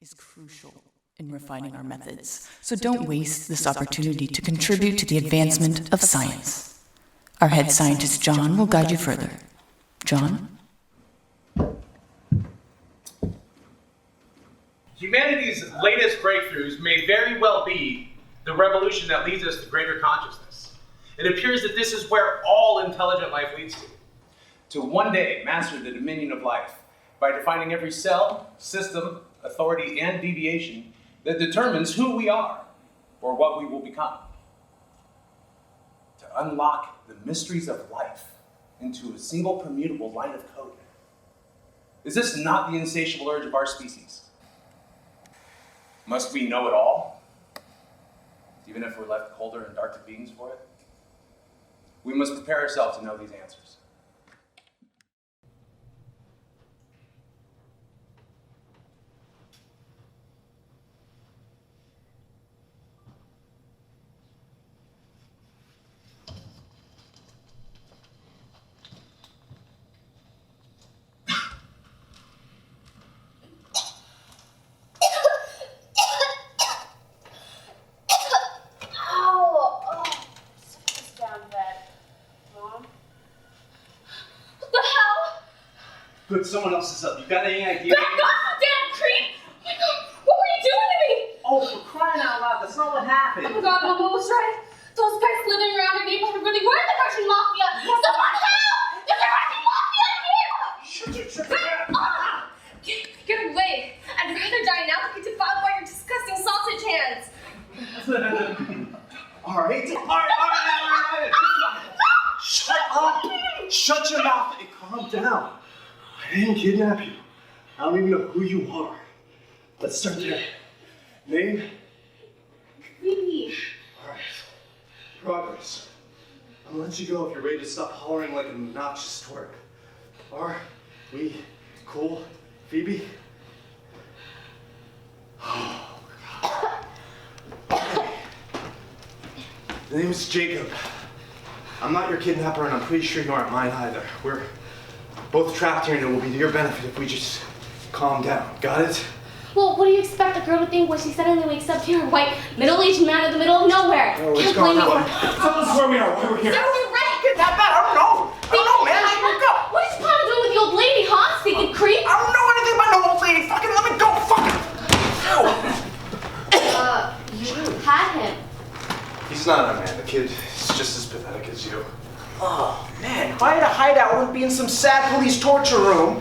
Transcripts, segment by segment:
is crucial in refining our methods, so don't waste this opportunity to contribute to the advancement of science. Our head scientist, John, will guide you further. John? Humanity's latest breakthroughs may very well be the revolution that leads us to greater consciousness. It appears that this is where all intelligent life leads to one day master the dominion of life by defining every cell, system, authority, and deviation that determines who we are or what we will become. To unlock the mysteries of life into a single permutable line of code. Is this not the insatiable urge of our species? Must we know it all, even if we're left colder and darker beings for it? We must prepare ourselves to know these answers. Put someone else's up. You got any idea? Back off, you damn creep! Oh my god, what were you doing to me? Oh, for crying out loud, that's not what happened. Oh my god, Mama was right. Those guys slithering around our neighborhood really were the Russian mafia. Someone help! There's a Russian mafia in here! Shut your tripping mouth! Get away. I'd rather die now than get defiled by your disgusting sausage hands. All right. Shut up! Shut your mouth and calm down. I didn't kidnap you. I don't even know who you are. Let's start there. Name? Phoebe. Alright. Progress. I'll let you go if you're ready to stop hollering like an obnoxious twerp. Are we cool, Phoebe? Oh, God. Okay. The name is Jacob. I'm not your kidnapper, and I'm pretty sure you aren't mine either. We're both trapped here, and it will be to your benefit if we just calm down. Got it? Well, what do you expect a girl to think when she suddenly wakes up here, a white, middle-aged man in the middle of nowhere? Oh, what's going on? Tell us where we are, why we're here. So we're right. Kidnap that? I don't know. Man. She woke up. What is Papa doing with the old lady, huh? Stinking creep. I don't know anything about no old lady. Fucking let me go. Fuck it. You had him. He's not a man. The kid is just as pathetic as you. Oh, man, if I had a hideout, I would be in some sad police torture room.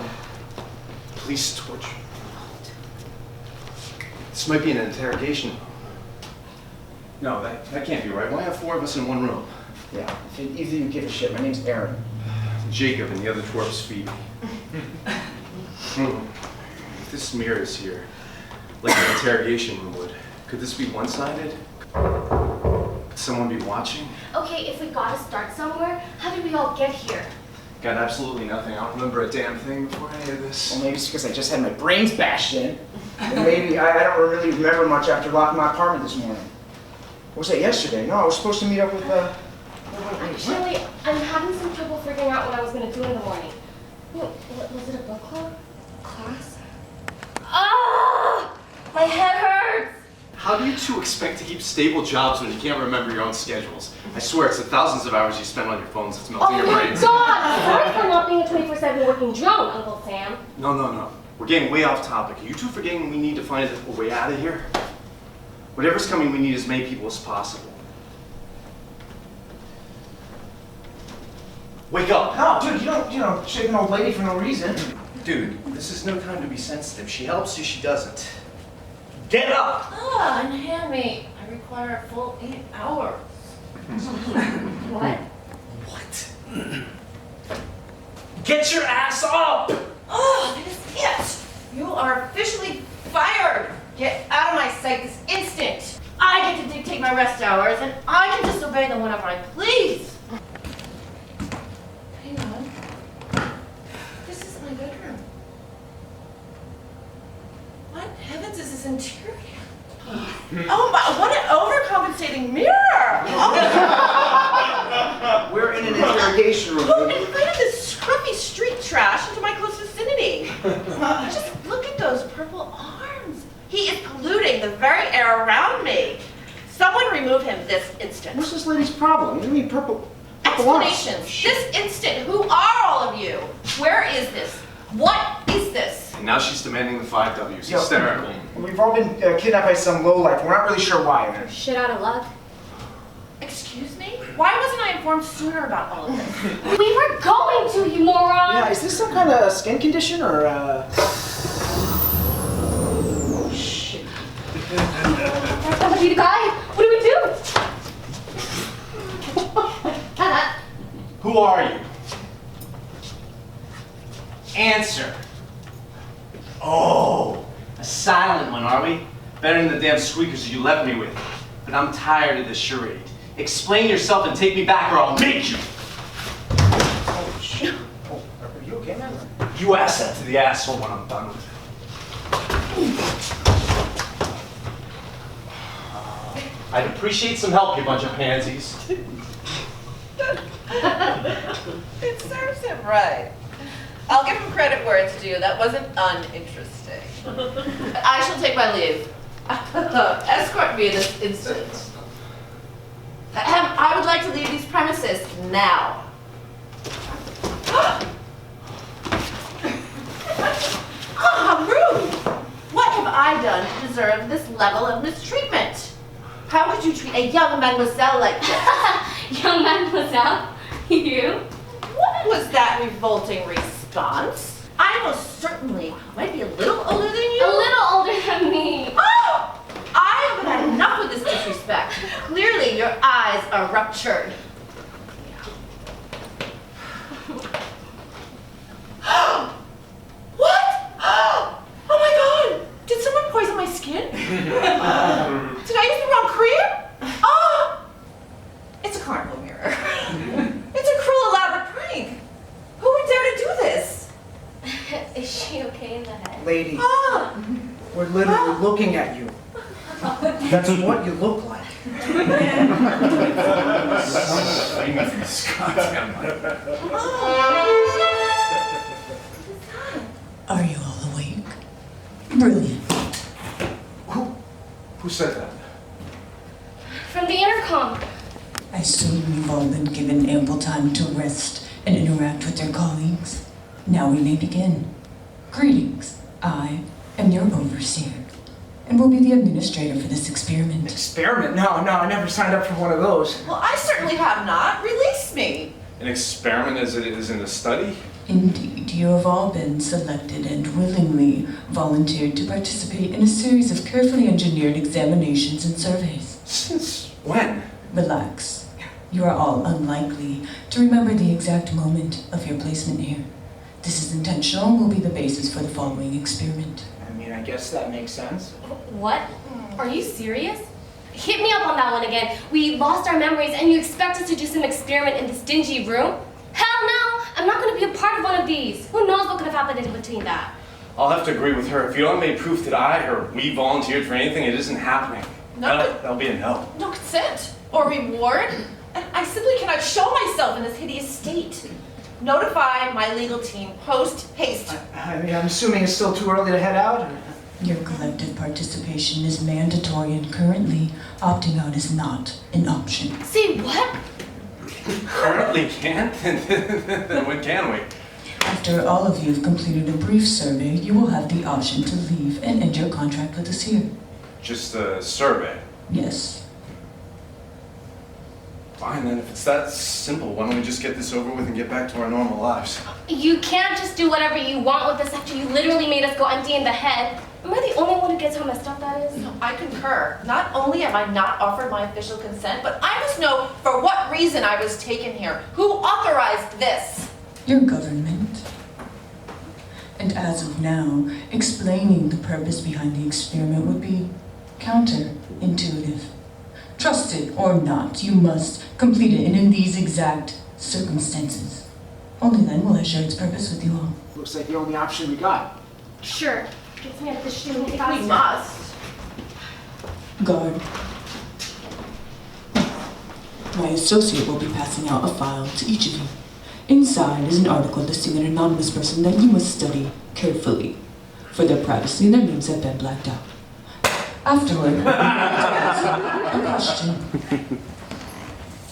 Police torture. This might be an interrogation room. No, that can't be right. Why have four of us in one room? Yeah, if either you give a shit, my name's Aaron. Jacob and the other twerp's Phoebe. If this mirror is here, like an interrogation room would, could this be one-sided? Could someone be watching? Okay, if we gotta start somewhere, how did we all get here? Got absolutely nothing. I don't remember a damn thing before any of this. Well, maybe it's because I just had my brains bashed in. And maybe I don't really remember much after locking my apartment this morning. Or was that yesterday? No, I was supposed to meet up with, Actually, I'm having some trouble figuring out what I was gonna do in the morning. Was it a book club? Class? Ah! My head hurts! How do you two expect to keep stable jobs when you can't remember your own schedules? I swear, it's the thousands of hours you spend on your phones that's melting your brains. Oh my God! Sorry for not being a 24/7 working drone, Uncle Sam. No. We're getting way off topic. Are you two forgetting we need to find a way out of here? Whatever's coming, we need as many people as possible. Wake up! No, dude, you don't shake an old lady for no reason. Dude, this is no time to be sensitive. She helps you, she doesn't. Get up! Unhand me. I require a full 8 hours. What? What? Get your ass up! Oh, that is it. You are officially fired. Get out of my sight this instant. I get to dictate my rest hours, and I can just obey them whenever I please. Hang on. This is my bedroom. What heavens is this interior? Oh my, what an overcompensating mirror! We're in an interrogation room. Who invited this scruffy street trash into my close vicinity? Just look at those purple arms. the very air around me. Someone remove him this instant. What's this lady's problem? You mean purple eyes? Explanations. This instant. Who are all of you? Where is this? What is this? And now she's demanding the 5 Ws. Yo. Hysterical. We've all been kidnapped by some lowlife. We're not really sure why. Shit out of luck. Excuse me? Why wasn't I informed sooner about all of this? We were going to, you moron! Yeah, is this some kind of skin condition or Oh, shit. There's somebody to guy. What do we do? Who are you? Answer. Oh, a silent one, are we? Better than the damn squeakers you left me with. But I'm tired of this charade. Explain yourself and take me back or I'll make you. Oh, shit. Oh, are you okay, man? You ask that to the asshole when I'm done with it. I'd appreciate some help, you bunch of pansies. It serves him right. I'll give him credit where it's due. That wasn't uninteresting. I shall take my leave. Escort me this instant. I would like to leave these premises now. Ah, rude! What have I done to deserve this level of mistreatment? How could you treat a young mademoiselle like this? Young mademoiselle? You? What was that revolting response? I most certainly might be a little older than you. A little older than me. Oh! I have had enough of this disrespect. Clearly, your eyes are ruptured. What? Oh my god! Did someone poison my skin? Did I use the wrong cream? Oh! It's a carnival mirror. It's a cruel, elaborate prank. Who would dare to do this? Is she okay in the head? Lady, Ah! we're literally looking at you. That's what you look like. Are you all awake? Brilliant. Who said that? From the intercom. I assume you've all been given ample time to rest and interact with your colleagues. Now we may begin. Greetings. I am your overseer, and will be the administrator for this experiment. Experiment? No, I never signed up for one of those. Well, I certainly have not. Release me. An experiment as it is in a study? Indeed, you have all been selected and willingly volunteered to participate in a series of carefully engineered examinations and surveys. Since when? Relax. You are all unlikely to remember the exact moment of your placement here. This is intentional and will be the basis for the following experiment. I mean, I guess that makes sense. What? Are you serious? Hit me up on that one again. We lost our memories and you expect us to do some experiment in this dingy room? Hell no! I'm not going to be a part of one of these. Who knows what could have happened in between that? I'll have to agree with her. If you don't make proof that I or we volunteered for anything, it isn't happening. No. That'll be a no. No consent or reward. And I simply cannot show myself in this hideous state. Notify my legal team post haste. I mean, I'm assuming it's still too early to head out? Your collective participation is mandatory and currently opting out is not an option. See what? Currently can't? Then when can we? After all of you have completed a brief survey, you will have the option to leave and end your contract with us here. Just a survey. Yes. Fine then, if it's that simple, why don't we just get this over with and get back to our normal lives? You can't just do whatever you want with this after you literally made us go empty in the head. Am I the only one who gets how messed up that is? No, I concur. Not only am I not offered my official consent, but I must know for what reason I was taken here. Who authorized this? Your government. And as of now, explaining the purpose behind the experiment would be counterintuitive. Trust it or not, you must complete it, and in these exact circumstances. Only then will I share its purpose with you all. Looks like the only option we got. Sure. Gets me up the shoe. We must. Guard. My associate will be passing out a file to each of you. Inside is an article listing an anonymous person that you must study carefully. For their privacy, their names have been blacked out. Afterward, a question.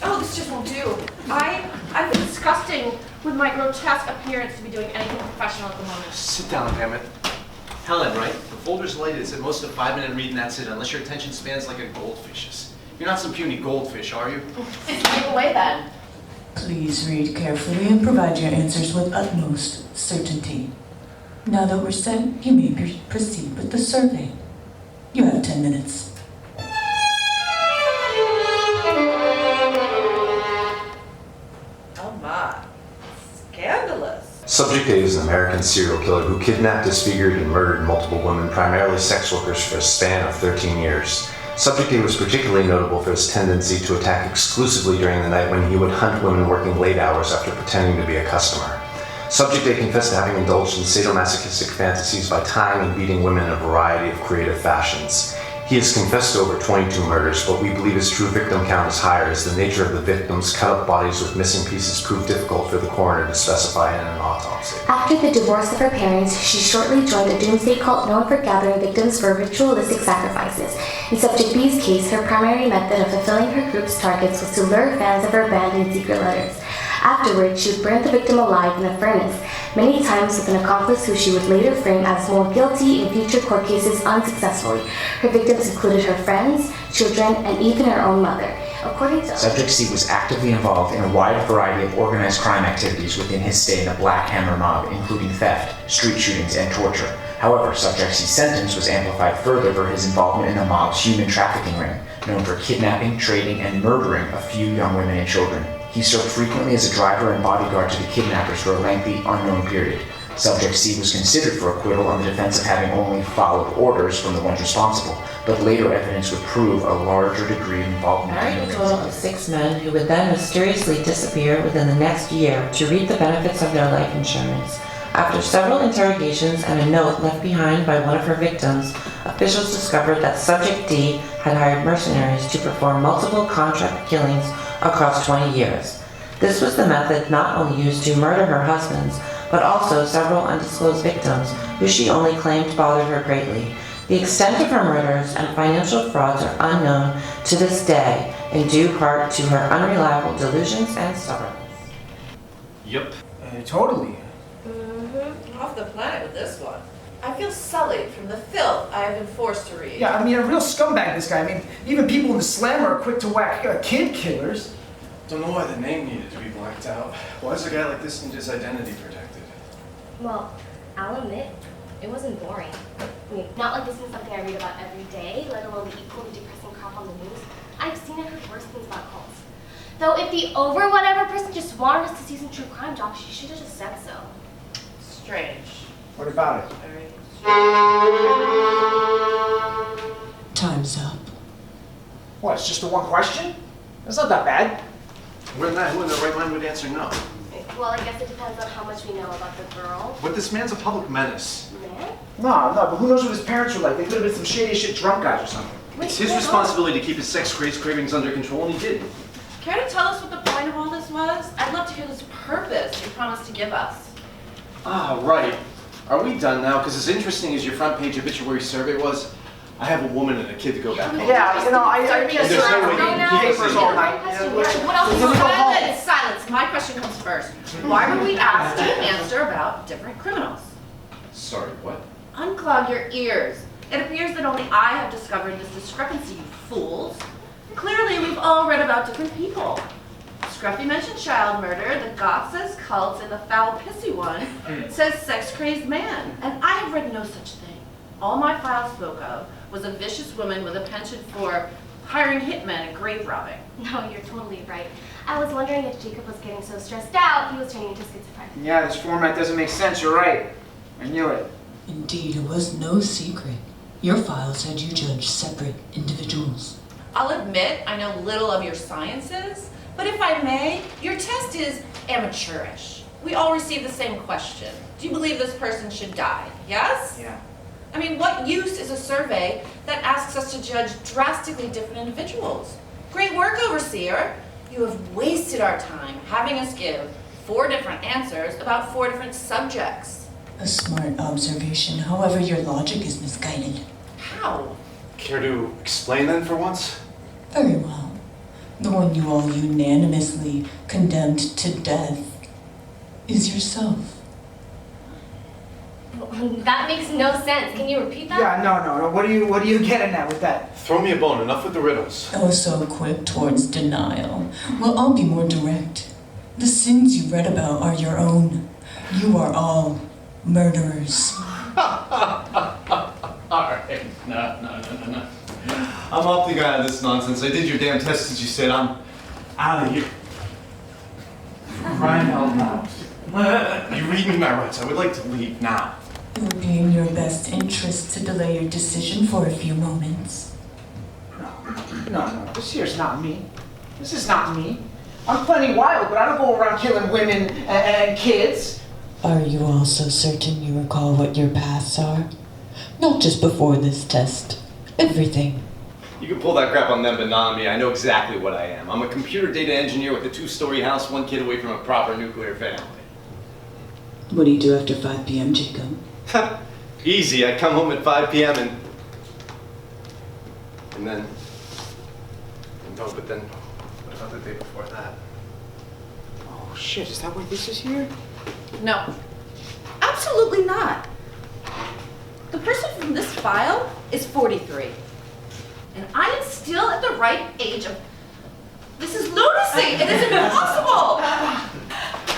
Oh, this just won't do. I've been disgusting with my grotesque appearance to be doing anything professional at the moment. Sit down, damn it. Helen, right? The folder's lighted. It said most of a 5-minute read and that's it, unless your attention span's like a goldfish's. You're not some puny goldfish, are you? Take away then. Please read carefully and provide your answers with utmost certainty. Now that we're set, you may proceed with the survey. You have 10 minutes. Oh my. Scandalous. Subject A is an American serial killer who kidnapped, disfigured, and murdered multiple women, primarily sex workers, for a span of 13 years. Subject A was particularly notable for his tendency to attack exclusively during the night when he would hunt women working late hours after pretending to be a customer. Subject A confessed to having indulged in sadomasochistic fantasies by tying and beating women in a variety of creative fashions. He has confessed to over 22 murders, but we believe his true victim count is higher as the nature of the victims' cut-up bodies with missing pieces proved difficult for the coroner to specify in an autopsy. After the divorce of her parents, she shortly joined a doomsday cult known for gathering victims for ritualistic sacrifices. In Subject B's case, her primary method of fulfilling her group's targets was to lure fans of her band in secret letters. Afterwards, she would burn the victim alive in a furnace, many times with an accomplice who she would later frame as more guilty in future court cases unsuccessfully. Her victims included her friends, children, and even her own mother. According to Subject C was actively involved in a wide variety of organized crime activities within his stay in the Black Hammer mob, including theft, street shootings, and torture. However, Subject C's sentence was amplified further for his involvement in the mob's human trafficking ring, known for kidnapping, trading, and murdering a few young women and children. He served frequently as a driver and bodyguard to the kidnappers for a lengthy, unknown period. Subject C was considered for acquittal on the defense of having only followed orders from the ones responsible, but later evidence would prove a larger degree of involvement. Married a total of 6 men who would then mysteriously disappear within the next year to reap the benefits of their life insurance. After several interrogations and a note left behind by one of her victims, officials discovered that Subject D had hired mercenaries to perform multiple contract killings across 20 years. This was the method not only used to murder her husbands, but also several undisclosed victims who she only claimed bothered her greatly. The extent of her murders and financial frauds are unknown to this day, in due part to her unreliable delusions and stubbornness. Yep. Totally. Off the planet with this one. I feel sullied from the filth I have been forced to read. Yeah, I mean, a real scumbag, this guy. I mean, even people in the slammer are quick to whack kid killers. Don't know why the name needed to be blacked out. Why does a guy like this need his identity protected? Well, I'll admit, it wasn't boring. I mean, not like this is something I read about every day, let alone the equally depressing crap on the news. I've seen and heard worse things about cults. Though if the over whatever person just wanted us to see some true crime docs, she should have just said so. Strange. What about it? Very Time's up. What, it's just the one question? That's not that bad. Who in their right mind would answer no? Well, I guess it depends on how much we know about the girl. But this man's a public menace. Man? No, but who knows what his parents were like? They could have been some shady shit drunk guys or something. It's his responsibility to keep his sex cravings under control, and he did. Care to tell us what the point of all this was? I'd love to hear this purpose you promised to give us. Ah, right. Are we done now? Because as interesting as your front page obituary survey was, I have a woman and a kid to go back home. Yeah, you know, I And there's no way you can keep us papers in all here. night. What else is silence? Silence. My question comes first. Why were we asked to answer about different criminals? Sorry, what? Unclog your ears. It appears that only I have discovered this discrepancy, you fools. Clearly, we've all read about different people. Scruffy mentioned child murder, the goth says cults, and the foul pissy one says sex-crazed man. And I have read no such thing. All my file spoke of was a vicious woman with a penchant for hiring hitmen and grave robbing. No, you're totally right. I was wondering if Jacob was getting so stressed out, he was turning into schizophrenic. Yeah, this format doesn't make sense. You're right. I knew it. Indeed, it was no secret. Your file said you judged separate individuals. I'll admit I know little of your sciences, but if I may, your test is amateurish. We all receive the same question. Do you believe this person should die? Yes? Yeah. I mean, what use is a survey that asks us to judge drastically different individuals? Great work, Overseer. You have wasted our time having us give 4 different answers about 4 different subjects. A smart observation, however, your logic is misguided. How? Care to explain then for once? Very well. The one you all unanimously condemned to death is yourself. That makes no sense. Can you repeat that? Yeah, no. What are you getting at with that? Throw me a bone, enough with the riddles. Oh, so quick towards denial. Well, I'll be more direct. The sins you read about are your own. You are all murderers. Alright, no. I'm off the guy on this nonsense. I did your damn test as you said. I'm out of here. Crying out loud. You read me my rights. I would like to leave now. It would be in your best interest to delay your decision for a few moments. No. This here's not me. This is not me. I'm plenty wild, but I don't go around killing women and kids. Are you also certain you recall what your paths are? Not just before this test. Everything. You can pull that crap on them, but not on me. I know exactly what I am. I'm a computer data engineer with a 2-story house, 1 kid away from a proper nuclear family. What do you do after 5 p.m., Jacob? Easy. I come home at 5 p.m. and then... No, but then... What about the day before that? Oh shit, is that why this is here? No, absolutely not. The person from this file is 43. And I am still at the right age of... This is lunacy! It is impossible!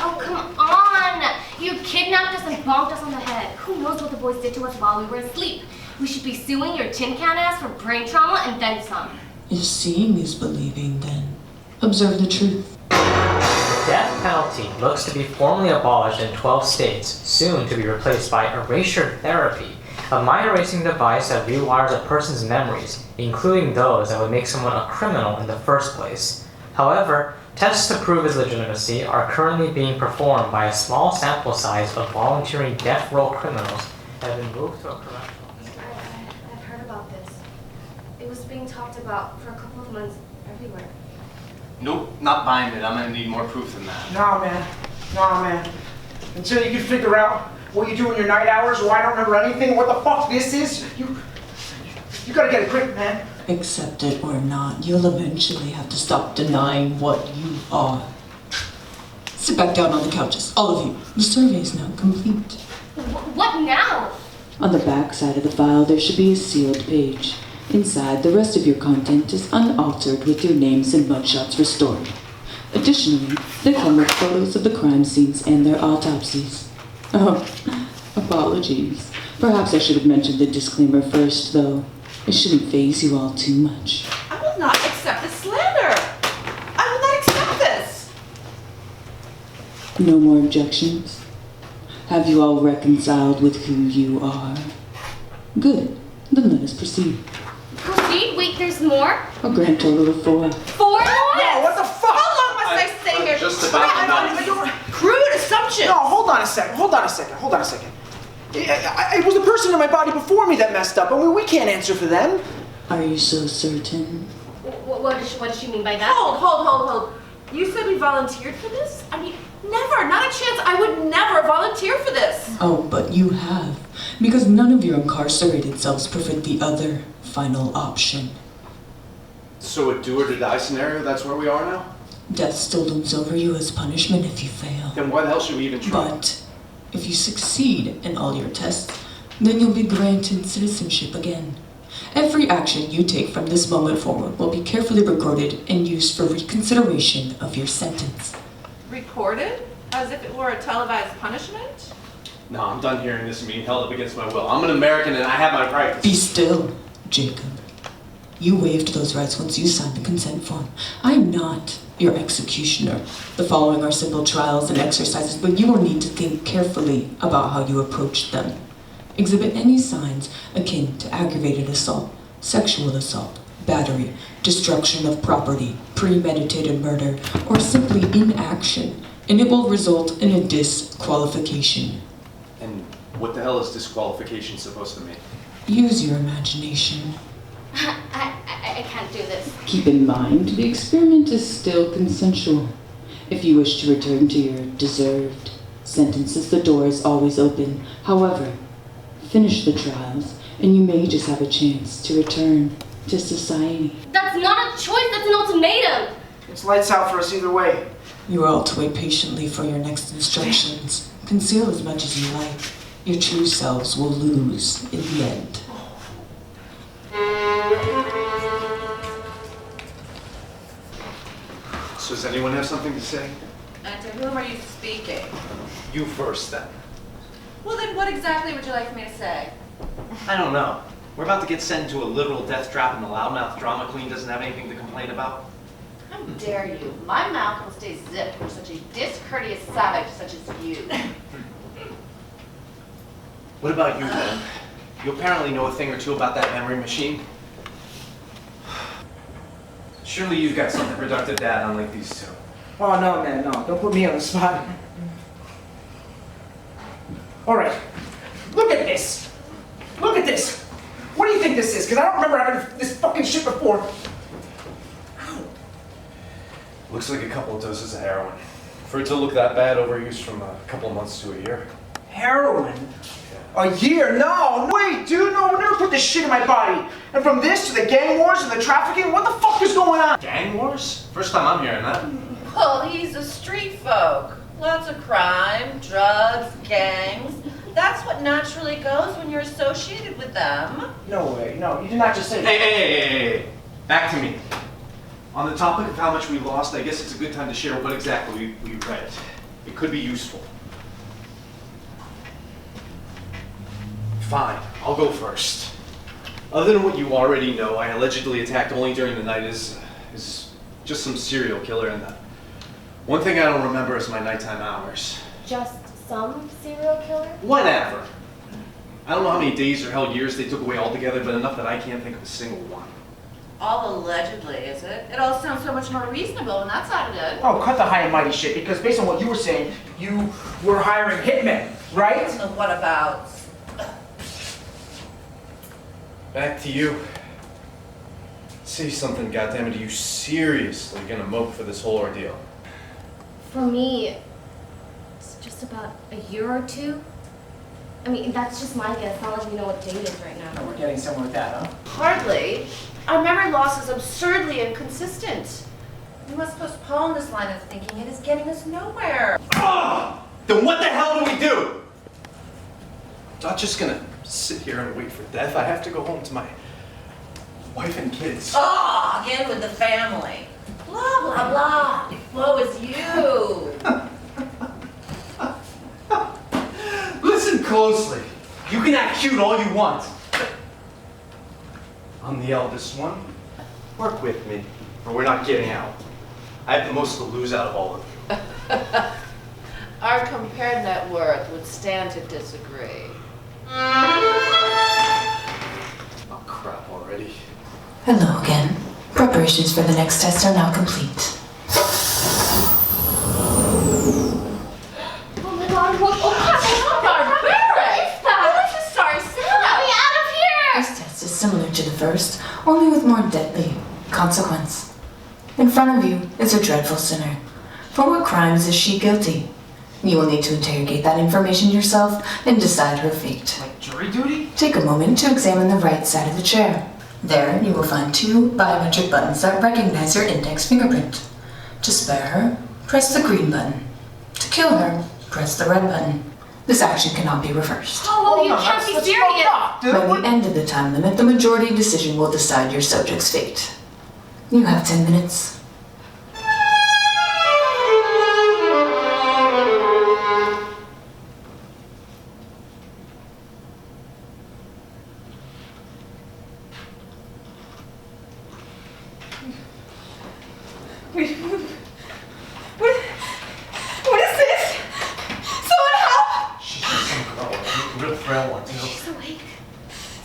Oh, come on! You kidnapped us and bonked us on the head. Who knows what the boys did to us while we were asleep? We should be suing your tin can ass for brain trauma and then some. If seeing is believing, then observe the truth. The death penalty looks to be formally abolished in 12 states, soon to be replaced by erasure therapy, a mind-erasing device that rewires a person's memories, including those that would make someone a criminal in the first place. However, tests to prove its legitimacy are currently being performed by a small sample size of volunteering death row criminals that have been moved to a correctional. I've heard about this. It was being talked about for a couple of months everywhere. Nope, not buying it. I'm gonna need more proof than that. Nah, man. Until you can figure out what you do in your night hours, or I don't remember anything, what the fuck this is, you gotta get a grip, man. Accept it or not, you'll eventually have to stop denying what you are. Sit back down on the couches, all of you. The survey is now complete. What now? On the back side of the file, there should be a sealed page. Inside, the rest of your content is unaltered with your names and mugshots restored. Additionally, they come with photos of the crime scenes and their autopsies. Oh, apologies. Perhaps I should have mentioned the disclaimer first, though. It shouldn't faze you all too much. I will not accept this slander! I will not accept this! No more objections? Have you all reconciled with who you are? Good. Then let us proceed. Proceed? Wait, there's more? A grand total of 4. 4 more? No, what the fuck? How long must I stay here? just about enough. Crude assumptions! No, hold on a second. It was the person in my body before me that messed up, and we can't answer for them. Are you so certain? What does she mean by that? Hold. You said we volunteered for this? I mean, never, not a chance. I would never volunteer for this. Oh, but you have. Because none of your incarcerated selves preferred the other final option. So a do or to die scenario, that's where we are now? Death still looms over you as punishment if you fail. Then why the hell should we even try? But if you succeed in all your tests, then you'll be granted citizenship again. Every action you take from this moment forward will be carefully recorded and used for reconsideration of your sentence. Recorded? As if it were a televised punishment? No, I'm done hearing this and being held up against my will. I'm an American and I have my rights. Be still, Jacob. You waived those rights once you signed the consent form. I'm not your executioner. The following are simple trials and exercises, but you will need to think carefully about how you approach them. Exhibit any signs akin to aggravated assault, sexual assault, battery, destruction of property, premeditated murder, or simply inaction, and it will result in a disqualification. And what the hell is disqualification supposed to mean? Use your imagination. I can't do this. Keep in mind, the experiment is still consensual. If you wish to return to your deserved sentences, the door is always open. However, finish the trials, and you may just have a chance to return to society. That's not a choice, that's an ultimatum. It's lights out for us either way. You are all to wait patiently for your next instructions. Conceal as much as you like. Your true selves will lose in the end. So does anyone have something to say? And to whom are you speaking? You first, then. Well, then what exactly would you like me to say? I don't know. We're about to get sent into a literal death trap and the loudmouth drama queen doesn't have anything to complain about. How dare you? My mouth will stay zipped for such a discourteous savage such as you. What about you, Ben? You apparently know a thing or two about that memory machine. Surely you've got something productive to add unlike these two. Oh, no, man, no. Don't put me on the spot. All right. Look at this. Look at this. What do you think this is? Because I don't remember having this fucking shit before. Ow. Looks like a couple of doses of heroin. For it to look that bad, overuse from a couple of months to a year. Heroin? A year? No, wait, dude, no, I never put this shit in my body. And from this to the gang wars and the trafficking, what the fuck is going on? Gang wars? First time I'm hearing that. Well, he's a street folk. Lots of crime, drugs, gangs. That's what naturally goes when you're associated with them. No way, no, you did not just say that. Hey. Back to me. On the topic of how much we lost, I guess it's a good time to share what exactly we read. It could be useful. Fine, I'll go first. Other than what you already know, I allegedly attacked only during the night is just some serial killer, and one thing I don't remember is my nighttime hours. Just some serial killer? Whatever. I don't know how many days or hell years they took away altogether, but enough that I can't think of a single one. All allegedly, is it? It all sounds so much more reasonable on that side of it. Oh, cut the high and mighty shit, because based on what you were saying, you were hiring hitmen, right? And what about? Back to you. Say something, goddammit. Are you seriously gonna mope for this whole ordeal? For me, it's just about a year or two. I mean, that's just my guess. Not like we know what date it is right now. We're getting somewhere with that, huh? Hardly. Our memory loss is absurdly inconsistent. We must postpone this line of thinking. It is getting us nowhere. Oh! Then what the hell do we do? I'm not just gonna sit here and wait for death. I have to go home to my wife and kids. Oh, again with the family. Blah, blah, blah. Woe is you. Listen closely. You can act cute all you want. I'm the eldest one. Work with me, or we're not getting out. I have the most to lose out of all of you. Our compared net worth would stand to disagree. Oh, crap already. Hello again. Preparations for the next test are now complete. Oh my god, what? Oh, This test is similar to the first, only with more deadly consequence. In front of you is a dreadful sinner. For what crimes is she guilty? You will need to interrogate that information yourself and decide her fate. Like jury duty? Take a moment to examine the right side of the chair. There, you will find 2 biometric buttons that recognize your index fingerprint. To spare her, press the green button. To kill her, press the red button. This action cannot be reversed. Oh, you can't be serious. By the end of the time limit, the majority decision will decide your subject's fate. You have 10 minutes. What is this? Someone help! She's just some girl. A real frail one, too. She's awake.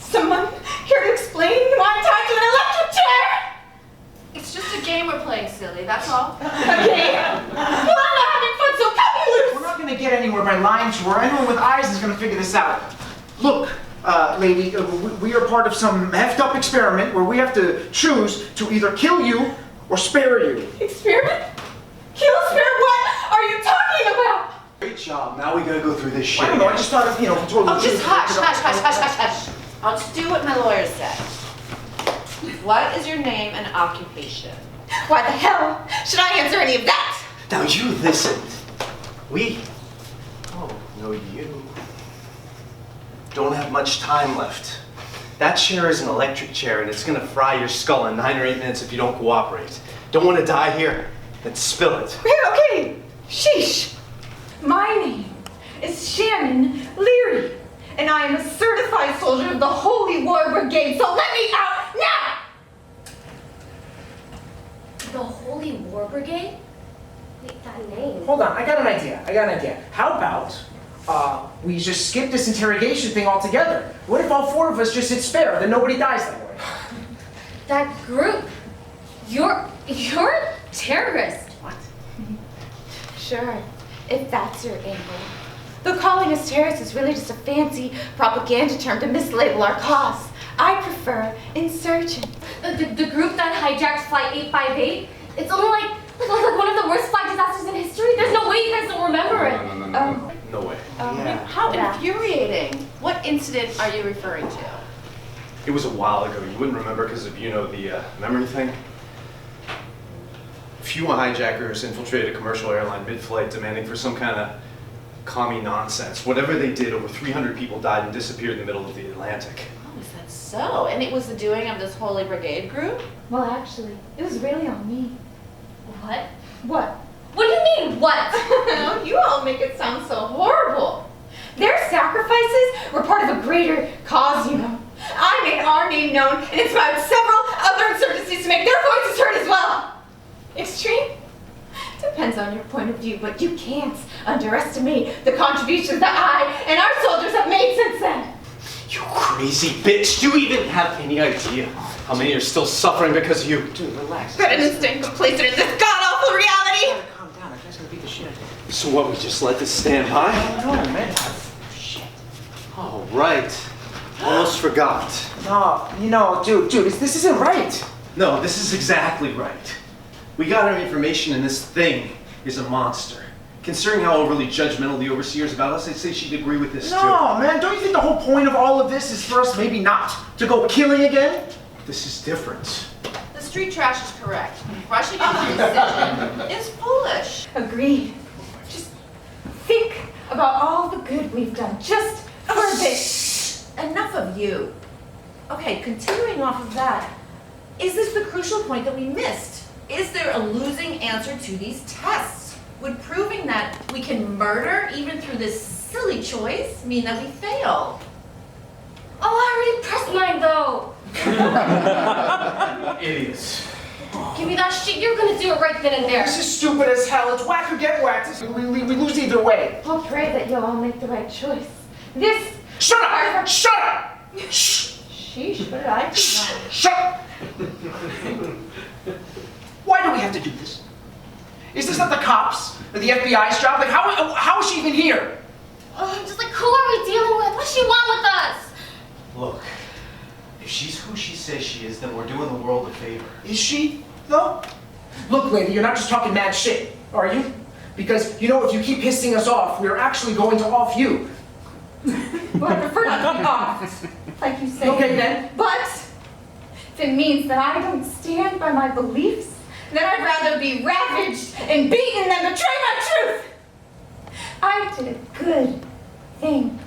Someone here to explain why I'm tied to an electric chair! It's just a game we're playing, silly, that's all. A game? Well, I'm not having fun, so cut me loose! We're not gonna get anywhere by lying to her. Anyone with eyes is gonna figure this out. Look, lady, we are part of some effed up experiment where we have to choose to either kill you or spare you. Experiment? Kill, spare, what are you talking about? Great job. Now we gotta go through this shit. I don't know, I just thought of, totally. Oh, just hush, hush, hush, hush, hush, hush. I'll just do what my lawyer said. What is your name and occupation? Why the hell should I answer any of that? Now you listen. You don't have much time left. That chair is an electric chair and it's gonna fry your skull in 9 or 8 minutes if you don't cooperate. Don't want to die here? Then spill it. Okay, sheesh. My name is Shannon Leary, and I am a certified soldier of the Holy War Brigade, so let me out now! The Holy War Brigade? Wait, that name. Hold on, I got an idea. How about we just skip this interrogation thing altogether? What if all 4 of us just hit spare, then nobody dies that way? That group. You're a terrorist. What? Sure, if that's your angle. The calling us terrorists is really just a fancy propaganda term to mislabel our cause. I prefer insurgent. The group that hijacked Flight 858? It's only like one of the worst flight disasters in history. There's no way you guys don't remember it. No way. How infuriating. What incident are you referring to? It was a while ago. You wouldn't remember because of, the memory thing. A few hijackers infiltrated a commercial airline mid-flight demanding for some kind of commie nonsense. Whatever they did, over 300 people died and disappeared in the middle of the Atlantic. Oh, is that so? And it was the doing of this Holy Brigade group? Well, actually, it was really on me. What? What? What do you mean, what? You all make it sound so horrible. Their sacrifices were part of a greater cause, I made our name known and inspired several other insurgencies to make their voices heard as well. Extreme? Depends on your point of view, but you can't underestimate the contributions that I and our soldiers have made since then. You crazy bitch! Do you even have any idea how many are still suffering because of you? Dude, relax. Got an instinct complacent in this god-awful reality! Calm down, that guy's gonna beat the shit out of you. So what, we just let this stand by? No, man. Shit. Oh, right. Almost forgot. No, dude, this isn't right. No, this is exactly right. We got our information and this thing is a monster. Considering how overly judgmental the overseer's about us, I'd say she'd agree with this too. No, man, don't you think the whole point of all of this is for us maybe not to go killing again? This is different. The street trash is correct. Rushing into a decision is foolish. Agreed. Just think about all the good we've done just for a bit. Enough of you. Okay, continuing off of that, is this the crucial point that we missed? Is there a losing answer to these tests? Would proving that we can murder even through this silly choice mean that we fail? Oh, I already pressed mine, though. Idiots. Give me that shit. You're gonna do it right then and there. This is stupid as hell. It's whack or get whacked. We lose either way. I'll pray that you'll all make the right choice. This... Shut up! Shut up! Shh! Sheesh, what did I do wrong? Shut up! Why do we have to do this? Is this not the cops or the FBI's job? Like, how is she even here? I'm just like, who are we dealing with? What does she want with us? Look, if she's who she says she is, then we're doing the world a favor. Is she, though? Look, lady, you're not just talking mad shit, are you? Because, if you keep pissing us off, we're actually going to off you. Well, I prefer not to be off, like you say. Okay, then. But if it means that I don't stand by my beliefs, then I'd rather be ravaged and beaten than betray my truth. I did a good thing,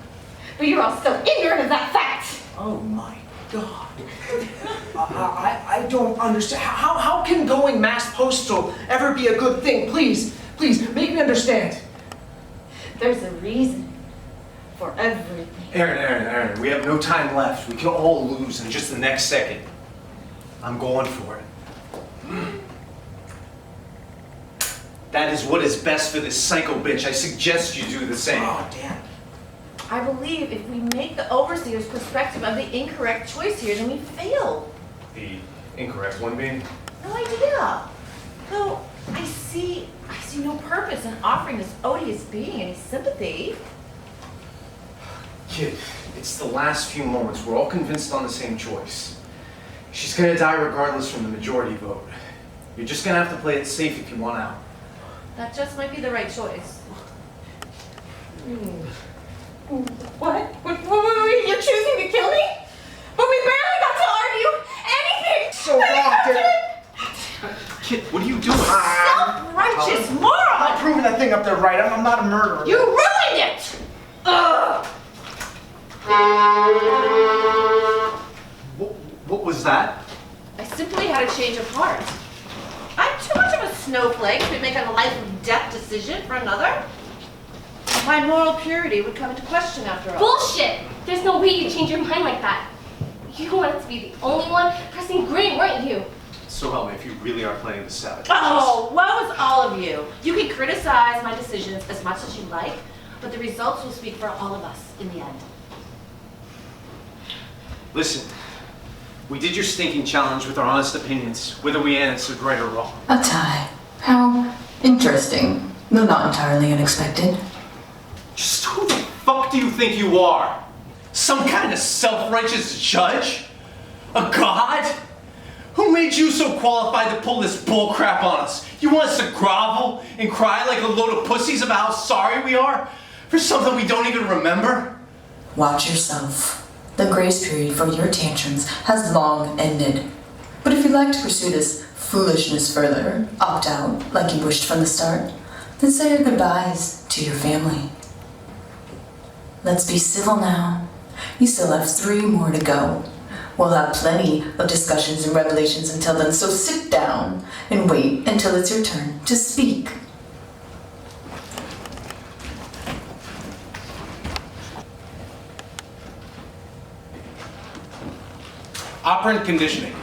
but you're all still ignorant of that fact. Oh my God. I don't understand. How can going mass postal ever be a good thing? Please, make me understand. There's a reason for everything. Aaron, we have no time left. We can all lose in just the next second. I'm going for it. That is what is best for this psycho bitch. I suggest you do the same. Oh, damn. I believe if we make the overseer's perspective of the incorrect choice here, then we fail. The incorrect one being? No idea. Though I see no purpose in offering this odious being any sympathy. Kid, it's the last few moments. We're all convinced on the same choice. She's gonna die regardless from the majority vote. You're just gonna have to play it safe if you want out. That just might be the right choice. What? You're choosing to kill me? But we barely got to argue anything! So wrong, dude. Kid, what are you doing? Self-righteous I'm moron! not proving that thing up there right. I'm not a murderer. You ruined it! Ugh! What was that? I simply had a change of heart. I'm too much of a snowflake to be making a life and death decision for another. My moral purity would come into question after all. Bullshit! There's no way you'd change your mind like that. You wanted to be the only one pressing green, weren't you? So help me if you really are playing the savage. Oh, what was all of you? You can criticize my decisions as much as you like, but the results will speak for all of us in the end. Listen, we did your stinking challenge with our honest opinions, whether we answered right or wrong. A tie. How interesting, though not entirely unexpected. Just who the fuck do you think you are? Some kind of self-righteous judge? A god? Who made you so qualified to pull this bullcrap on us? You want us to grovel and cry like a load of pussies about how sorry we are for something we don't even remember? Watch yourself. The grace period for your tantrums has long ended. But if you'd like to pursue this foolishness further, opt out like you wished from the start, then say your goodbyes to your family. Let's be civil now. You still have 3 more to go. We'll have plenty of discussions and revelations until then, so sit down and wait until it's your turn to speak. Operant conditioning.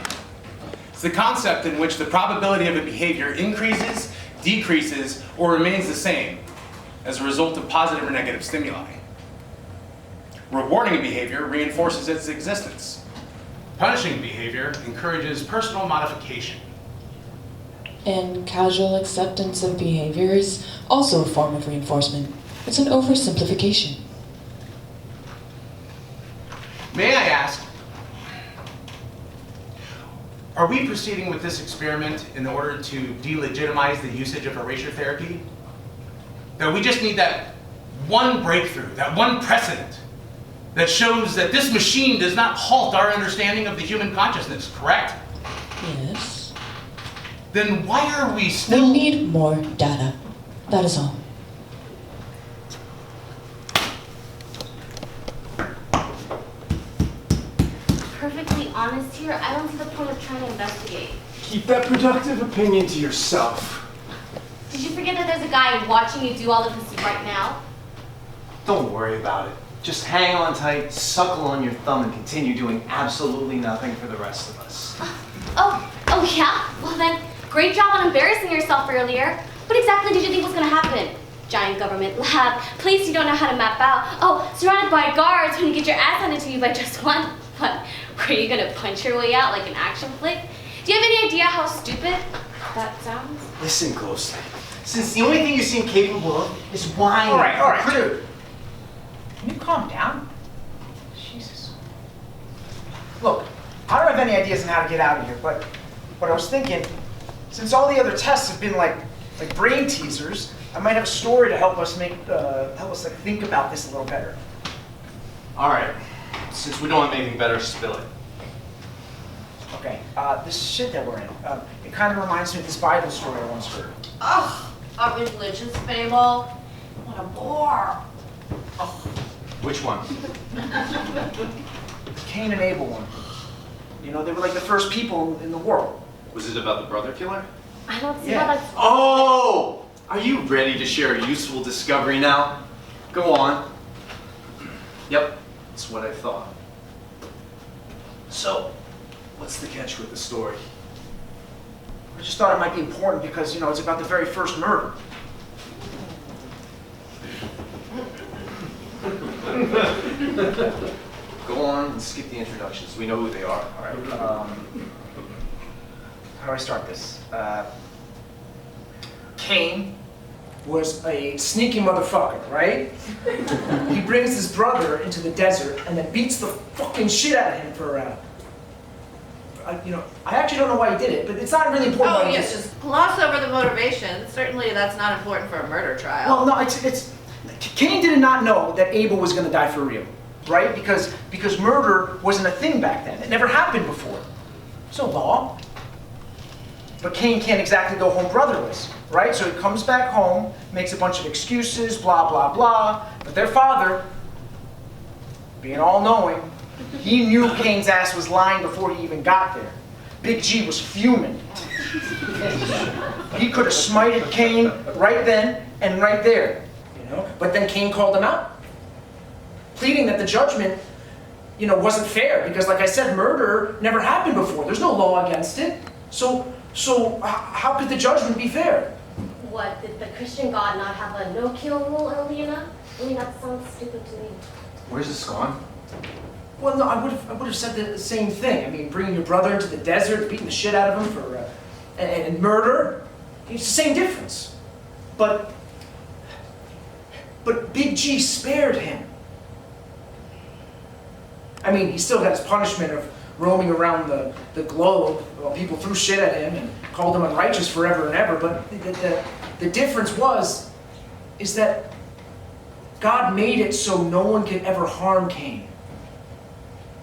It's the concept in which the probability of a behavior increases, decreases, or remains the same as a result of positive or negative stimuli. Rewarding a behavior reinforces its existence. Punishing behavior encourages personal modification. And casual acceptance of behavior is also a form of reinforcement. It's an oversimplification. May I ask, are we proceeding with this experiment in order to delegitimize the usage of erasure therapy? That we just need that one breakthrough, that one precedent that shows that this machine does not halt our understanding of the human consciousness, correct? Yes. Then why are we still... We need more data. That is all. Perfectly honest here, I don't see the point of trying to investigate. Keep that productive opinion to yourself. Did you forget that there's a guy watching you do all of this right now? Don't worry about it. Just hang on tight, suckle on your thumb, and continue doing absolutely nothing for the rest of us. Oh yeah? Well then, great job on embarrassing yourself earlier. What exactly did you think was gonna happen? Giant government lab, place you don't know how to map out. Oh, surrounded by guards when you get your ass handed to you by just one. What, were you gonna punch your way out like an action flick? Do you have any idea how stupid that sounds? Listen closely. Since the only thing you seem capable of is whining. All right, dude. Can you calm down? Jesus. Look, I don't have any ideas on how to get out of here, but I was thinking, since all the other tests have been like brain teasers, I might have a story to help us think about this a little better. All right. Since we don't have anything better, spill it. Okay, this shit that we're in, it kind of reminds me of this Bible story I once heard. Ugh, a religious fable. What a bore. Oh. Which one? The Cain and Abel one. You know, they were like the first people in the world. Was it about the brother killer? I don't see how that's... Oh! Are you ready to share a useful discovery now? Go on. Yep, that's what I thought. So, what's the catch with the story? I just thought it might be important because, you know, it's about the very first murder. Go on and skip the introductions. We know who they are. All right. How do I start this? Cain was a sneaky motherfucker, right? He brings his brother into the desert and then beats the fucking shit out of him for, I actually don't know why he did it, but it's not really important why he did it. Just gloss over the motivation. Certainly that's not important for a murder trial. Well, no, it's Cain did not know that Abel was going to die for real. right? Because murder wasn't a thing back then. It never happened before. There's no law. But Cain can't exactly go home brotherless, right? So he comes back home, makes a bunch of excuses, blah, blah, blah. But their father, being all-knowing, he knew Cain's ass was lying before he even got there. Big G was fuming. He could have smited Cain right then and right there, you know? But then Cain called him out, pleading that the judgment, you know, wasn't fair because, like I said, murder never happened before. There's no law against it. So how could the judgment be fair? What, did the Christian God not have a no-kill rule early enough? I mean, that sounds stupid to me. Where's this gone? Well, no, I would have said the same thing. I mean, bringing your brother into the desert, beating the shit out of him for and murder, it's the same difference. But Big G spared him. I mean, he still got his punishment of roaming around the globe while people threw shit at him and called him unrighteous forever and ever. But the difference is that God made it so no one could ever harm Cain.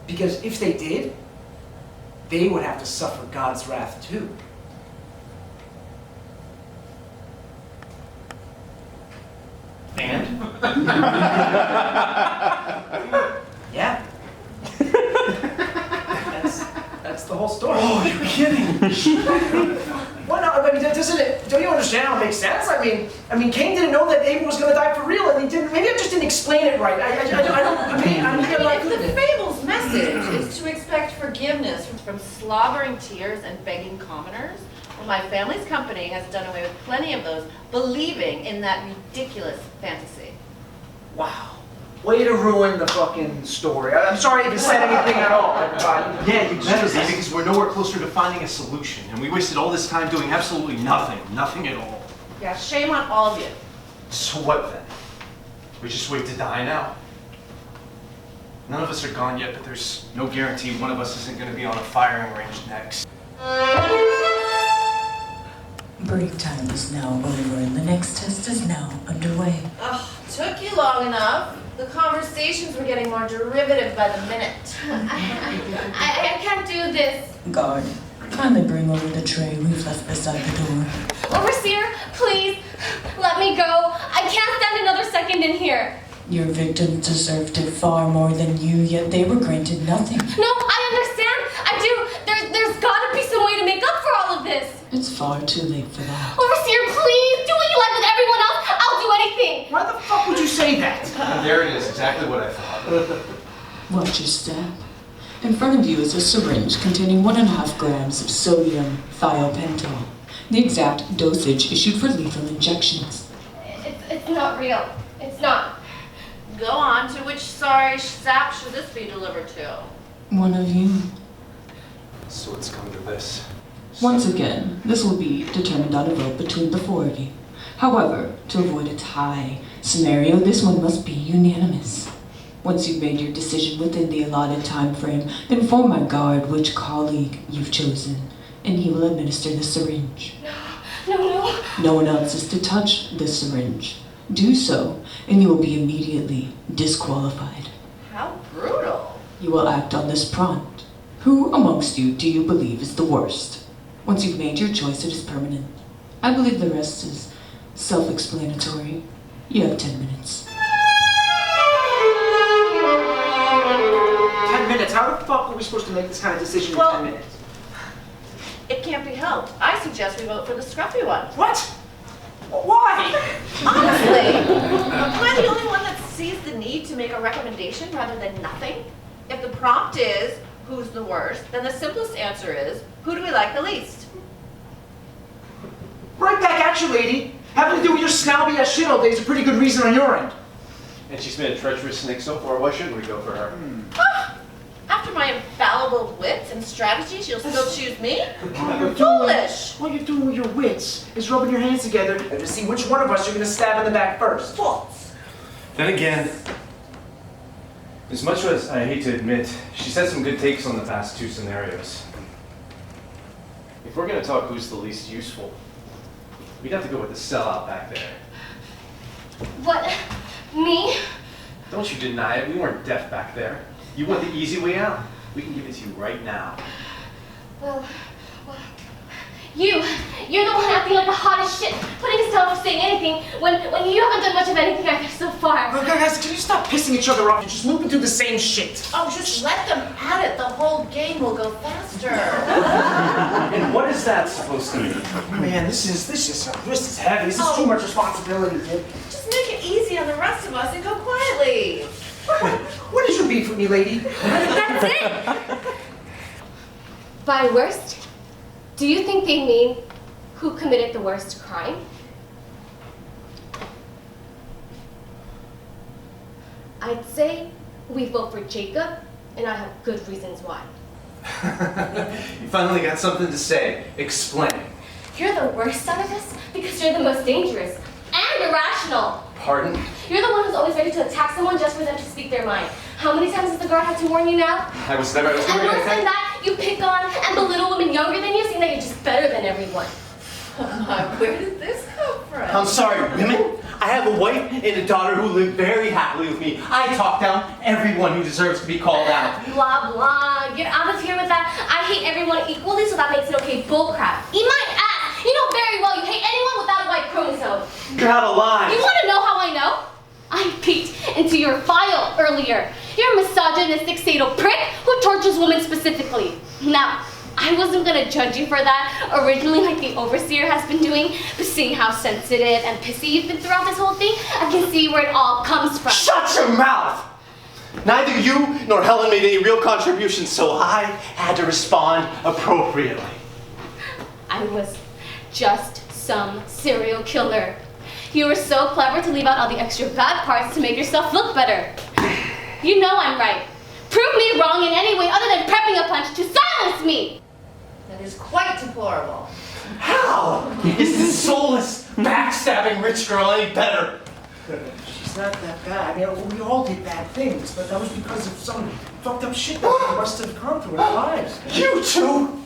Because if they did, they would have to suffer God's wrath too. And? Yeah. That's the whole story. Oh, you're kidding. Well, no, I mean, don't you understand how it makes sense? I mean, Cain didn't know that Abel was going to die for real, and he didn't. Maybe I just didn't explain it right. If the fable's message is to expect forgiveness from slobbering tears and begging commoners, well, my family's company has done away with plenty of those, believing in that ridiculous fantasy. Wow. Way to ruin the fucking story. I'm sorry if you said anything at all, everybody. Yeah, you better be, because we're nowhere closer to finding a solution, and we wasted all this time doing absolutely nothing. Nothing at all. Yeah, shame on all of you. So what then? We just wait to die now? None of us are gone yet, but there's no guarantee one of us isn't going to be on a firing range next. Break time is now over and the next test is now underway. Ugh, took you long enough. The conversations were getting more derivative by the minute. I can't do this. Guard, kindly bring over the tray we've left beside the door. Overseer, please, let me go. I can't stand another second in here. Your victims deserved it far more than you, yet they were granted nothing. No, I understand. I do. There's gotta be some way to make up for all of this. It's far too late for that. Overseer, please, do what you like with everyone else. I'll do anything. Why the fuck would you say that? And there it is, exactly what I thought. Watch your step. In front of you is a syringe containing 1.5 grams of sodium thiopental, the exact dosage issued for lethal injections. It's not real. It's not. Go on, to which sorry sap should this be delivered to? One of you. So it's come to this. Once again, this will be determined on a vote between the 4 of you. However, to avoid a tie scenario, this one must be unanimous. Once you've made your decision within the allotted time frame, inform my guard which colleague you've chosen, and he will administer the syringe. No. No one else is to touch the syringe. Do so, and you will be immediately disqualified. How brutal. You will act on this prompt. Who amongst you do you believe is the worst? Once you've made your choice, it is permanent. I believe the rest is self-explanatory. You have 10 minutes. 10 minutes? How the fuck are we supposed to make this kind of decision in 10 minutes? It can't be helped. I suggest we vote for the scruffy one. What? Why? Honestly, am I the only one that sees the need to make a recommendation rather than nothing? If the prompt is, who's the worst, then the simplest answer is, who do we like the least? Right back at you, lady. Having to do with your snobby ass shit all day is a pretty good reason on your end. And she's been a treacherous snake so far, why shouldn't we go for her? After my infallible wits and strategies, you'll still choose me? Foolish! All you're doing with your wits is rubbing your hands together to see which one of us you're gonna stab in the back first. False. Then again, as much as I hate to admit, she's had some good takes on the past 2 scenarios. If we're gonna talk who's the least useful, we'd have to go with the sellout back there. What? Me? Don't you deny it. We weren't deaf back there. You want the easy way out? We can give it to you right now. Well, you're the one acting like the hottest shit, putting yourself saying anything when you haven't done much of anything either so far. Look, guys, can you stop pissing each other off? You're just looping through the same shit. Oh, just let them at it. The whole game will go faster. And what is that supposed to mean? Man, this is heavy. This is too much responsibility, kid. Just make it easy on the rest of us and go quietly. What is your beef with me, lady? That's it! By worst, do you think they mean who committed the worst crime? I'd say we vote for Jacob, and I have good reasons why. You finally got something to say. Explain. You're the worst out of us because you're the most dangerous and irrational. Pardon? You're the one who's always ready to attack someone just for them to speak their mind. How many times has the guard had to warn you now? I was never And worse than that, you pick on and belittle women younger than you, saying that you're just better than everyone. Where did this come from? I'm sorry, women. I have a wife and a daughter who live very happily with me. I talk down everyone who deserves to be called out. Blah, blah. Get out of here with that. I hate everyone equally, so that makes it okay. Bullcrap. Eat my ass. You know very well you hate anyone without a white chromosome. You're out of line. You want to know how I know? I peeked into your file earlier. You're a misogynistic sado prick who tortures women specifically. Now, I wasn't gonna judge you for that originally like the overseer has been doing, but seeing how sensitive and pissy you've been throughout this whole thing, I can see where it all comes from. Shut your mouth! Neither you nor Helen made any real contributions, so I had to respond appropriately. I was just some serial killer. You were so clever to leave out all the extra bad parts to make yourself look better. You know I'm right. Prove me wrong in any way other than prepping a punch to silence me. That is quite deplorable. How is this soulless, backstabbing rich girl any better? She's not that bad. I mean, we all did bad things, but that was because of some fucked up shit that we must have gone through in our lives. You two!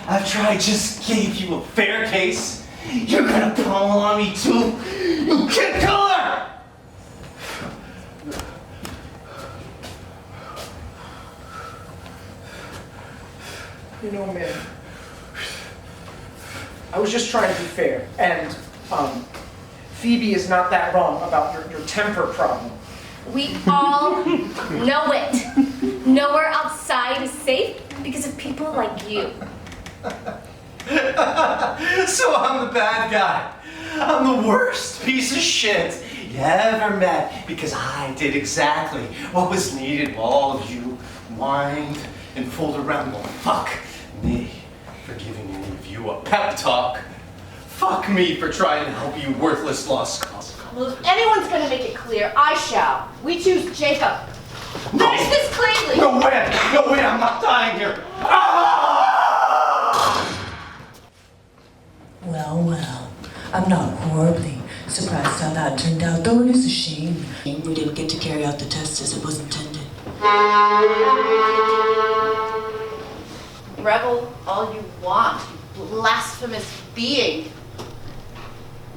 After I just gave you a fair case, you're gonna pummel on me too? You kid killer! You know, man, I was just trying to be fair, and Phoebe is not that wrong about your temper problem. We all know it. Nowhere outside is safe because of people like you. So I'm the bad guy. I'm the worst piece of shit you ever met because I did exactly what was needed while all of you whined and fooled around. Well, fuck me for giving any of you a pep talk. Fuck me for trying to help you worthless lost skulls. Well, if anyone's gonna make it clear, I shall. We choose Jacob. Finish this cleanly. No way, I'm not dying here. Ah! Well, I'm not horribly surprised how that turned out, though it is a shame we didn't get to carry out the test as it was intended. Rebel all you want, you blasphemous being.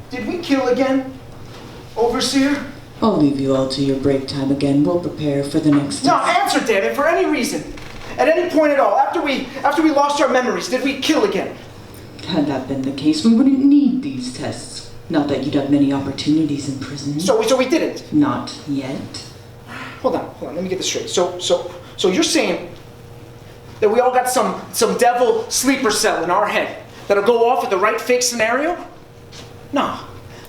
Did we kill again, Overseer? I'll leave you all to your break time again. We'll prepare for the next No, test. answer, damn it, for any reason. At any point at all, after we lost our memories, did we kill again? Had that been the case, we wouldn't need these tests. Not that you'd have many opportunities in prison. So we didn't? Not yet. Hold on, let me get this straight. So you're saying that we all got some devil sleeper cell in our head that'll go off at the right fake scenario? No.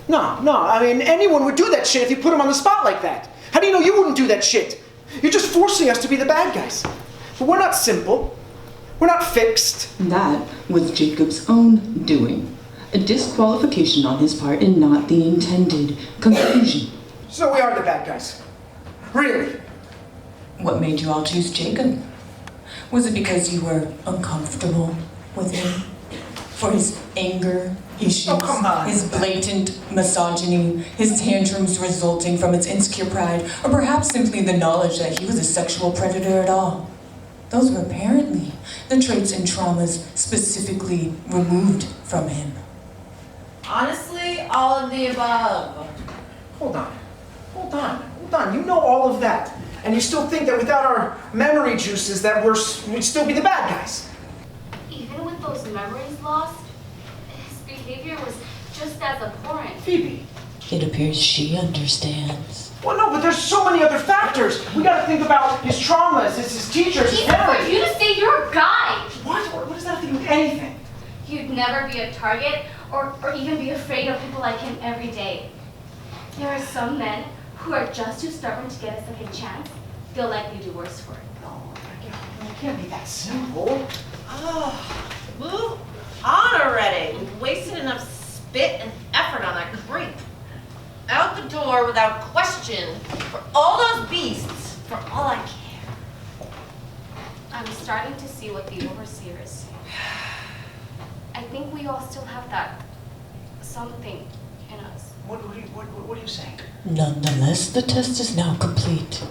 I mean, anyone would do that shit if you put them on the spot like that. How do you know you wouldn't do that shit? You're just forcing us to be the bad guys. But we're not simple. We're not fixed. That was Jacob's own doing. A disqualification on his part and not the intended conclusion. So we are the bad guys. Really? What made you all choose Jacob? Was it because you were uncomfortable with him? For his anger issues, Oh, come on. his blatant misogyny, his tantrums resulting from his insecure pride, or perhaps simply the knowledge that he was a sexual predator at all? Those were apparently the traits and traumas specifically removed from him. Honestly, all of the above. Hold on. done. You know all of that. And you still think that without our memory juices that we'd still be the bad guys. Even with those memories lost, his behavior was just as abhorrent. Phoebe. It appears she understands. Well, no, but there's so many other factors. We gotta think about his traumas, his teachers, his Even parents. for you to say you're a guy! What? What does that have to do with anything? You'd never be a target or even be afraid of people like him every day. There are some men who are just too stubborn to get a second chance. They'll likely do worse for it. No, it can't be that simple. Oh, move on already. We've wasted enough spit and effort on that creep. Out the door without question for all those beasts, for all I care. I'm starting to see what the overseer is saying. I think we all still have that something in us. What are you saying? Nonetheless, the test is now complete.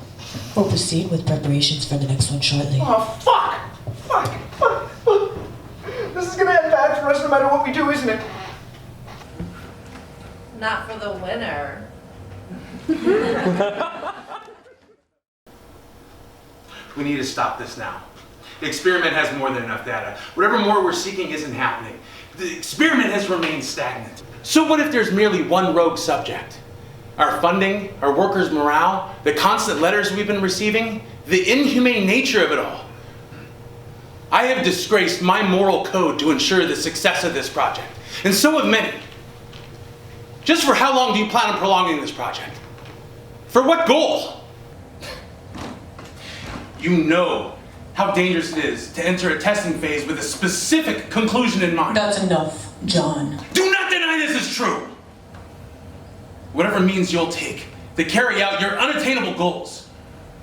We'll proceed with preparations for the next one shortly. Oh, fuck! This is gonna end bad for us no matter what we do, isn't it? Not for the winner. We need to stop this now. The experiment has more than enough data. Whatever more we're seeking isn't happening. The experiment has remained stagnant. So what if there's merely one rogue subject? Our funding, our workers' morale, the constant letters we've been receiving, the inhumane nature of it all. I have disgraced my moral code to ensure the success of this project, and so have many. Just for how long do you plan on prolonging this project? For what goal? You know how dangerous it is to enter a testing phase with a specific conclusion in mind. That's enough, John. Do not deny this is true! Whatever means you'll take to carry out your unattainable goals,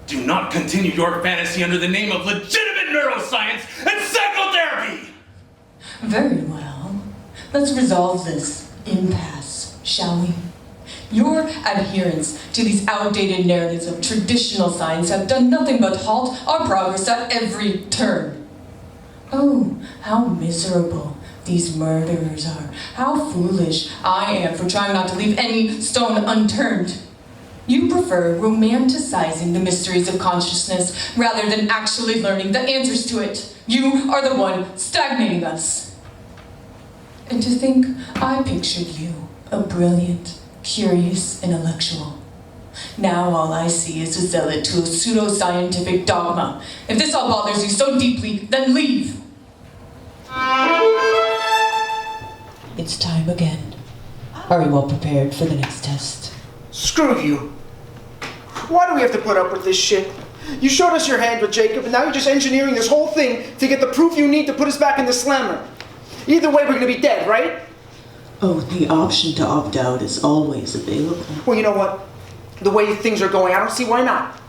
do not continue your fantasy under the name of legitimate neuroscience and psychotherapy! Very well. Let's resolve this impasse, shall we? Your adherence to these outdated narratives of traditional science have done nothing but halt our progress at every turn. Oh, how miserable these murderers are. How foolish I am for trying not to leave any stone unturned. You prefer romanticizing the mysteries of consciousness rather than actually learning the answers to it. You are the one stagnating us. And to think I pictured you, a brilliant, curious intellectual. Now all I see is a zealot to a pseudo-scientific dogma. If this all bothers you so deeply, then leave. It's time again. Are you all prepared for the next test? Screw you. Why do we have to put up with this shit? You showed us your hand with Jacob, and now you're just engineering this whole thing to get the proof you need to put us back in the slammer. Either way, we're gonna be dead, right? Oh, the option to opt out is always available. Well, you know what? The way things are going, I don't see why not.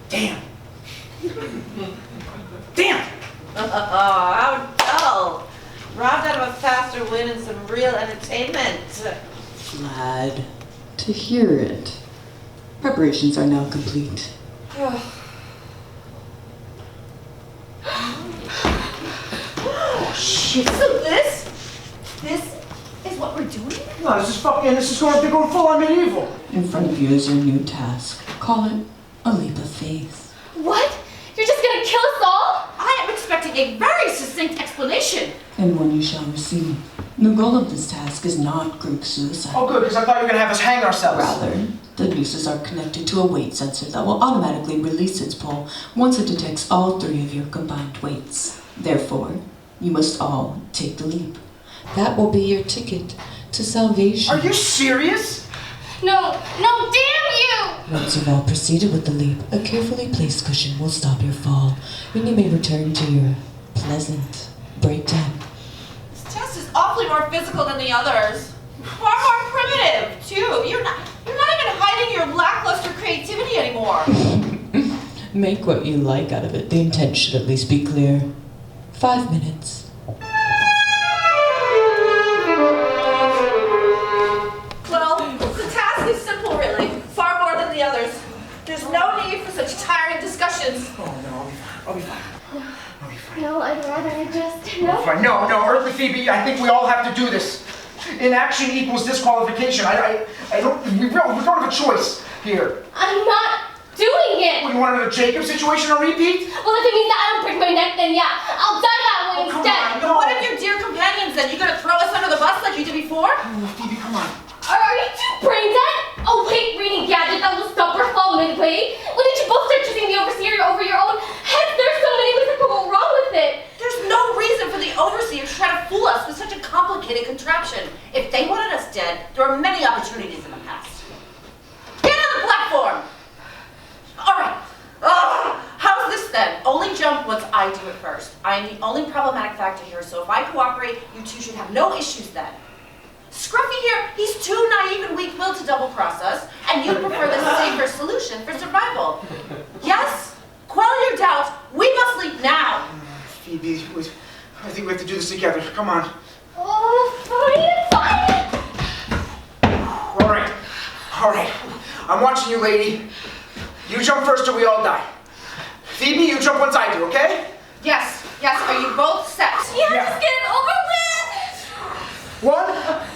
Damn. Damn! Oh, how dull. Robbed out of a faster win and some real entertainment. Glad to hear it. Preparations are now complete. Oh, shit. So this is what we're doing? No, this is going to go full on medieval. In front of you is your new task. Call it a leap of faith. What? You're just gonna kill us all? I am expecting a very succinct explanation. And one you shall receive. The goal of this task is not group suicide. Oh, good, because I thought you were going to have us hang ourselves. Rather, the nooses are connected to a weight sensor that will automatically release its pull once it detects all three of your combined weights. Therefore, you must all take the leap. That will be your ticket to salvation. Are you serious? No, damn you! Once you've all proceeded with the leap, a carefully placed cushion will stop your fall, and you may return to your pleasant breakdown. This test is awfully more physical than the others. Far more primitive, too. You're not even hiding your lackluster creativity anymore. Make what you like out of it. The intent should at least be clear. 5 minutes. Well, the task is simple, really. Far more than the others. There's no need for such tiring discussions. Oh, no, I'll be fine. I'll be fine. Well, I'd rather just, no? Fine. No, Earthly Phoebe, I think we all have to do this. Inaction equals disqualification. We don't have a choice here. I'm not doing it! What, you want another Jacob situation on repeat? Well, if it means that I don't break my neck, then yeah, I'll die that way Come instead. on, no. What if your dear companions then? You gonna throw us under the bus like you did before? Oh, Phoebe, come on. Are you two brain dead? Oh wait, Rainy Gadget, that will stop or fall midway. When did you both start choosing the overseer over your own heads? There's so many ways that could go wrong with it. There's no reason for the overseer to try to fool us with such a complicated contraption. If they wanted us dead, there were many opportunities in the past. Get on the platform! Alright. How's this then? Only jump once I do it first. I am the only problematic factor here, so if I cooperate, you two should have no issues then. Scruffy here, he's too naive and weak-willed to double-cross us, and you prefer the safer solution for survival. Yes? Quell your doubts. We must leave now. Phoebe, I think we have to do this together. Come on. Oh, fine. All right. I'm watching you, lady. You jump first or we all die. Phoebe, you jump once I do, okay? Yes. Are you both set? Yes, Yeah. get it over with. 1,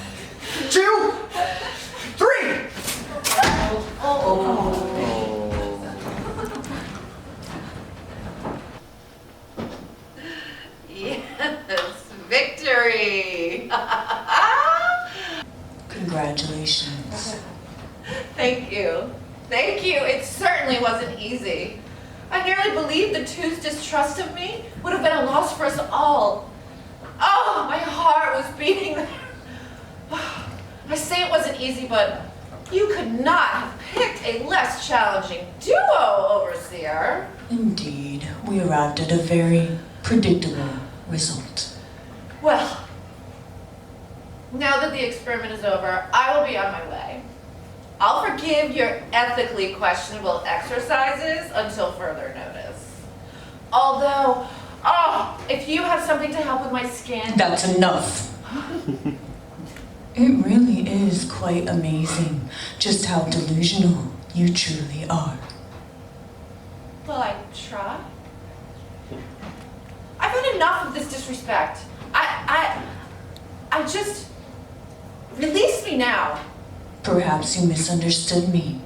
2, 3. Yes, victory! Congratulations. Thank you. It certainly wasn't easy. I nearly believed the two's distrust of me would have been a loss for us all. Oh, my heart was beating there. I say it wasn't easy, but you could not have picked a less challenging duo, Overseer. Indeed, we arrived at a very predictable result. Well, now that the experiment is over, I will be on my way. I'll forgive your ethically questionable exercises until further notice. Although, if you have something to help with my skin... That's enough. It really is quite amazing just how delusional you truly are. Well, I try. I've had enough of this disrespect. I just... Release me now. Perhaps you misunderstood me.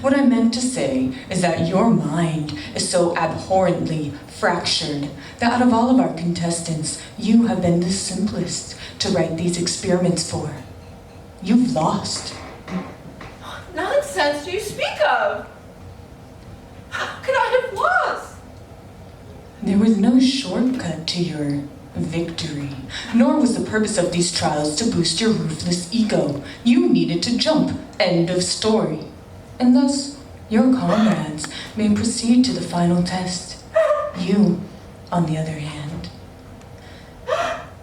What I meant to say is that your mind is so abhorrently fractured that out of all of our contestants, you have been the simplest to write these experiments for. You've lost. What nonsense do you speak of? How could I have lost? There was no shortcut to your victory, nor was the purpose of these trials to boost your ruthless ego. You needed to jump. End of story. And thus, your comrades may proceed to the final test. You, on the other hand.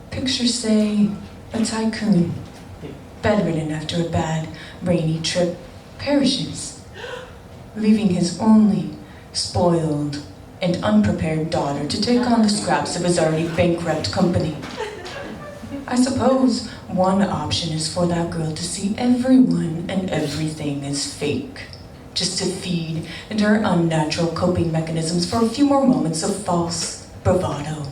Picture, say, a tycoon, bedridden after a bad, rainy trip, perishes, leaving his only spoiled and unprepared daughter to take on the scraps of his already bankrupt company. I suppose one option is for that girl to see everyone and everything as fake, just to feed into her unnatural coping mechanisms for a few more moments of false bravado.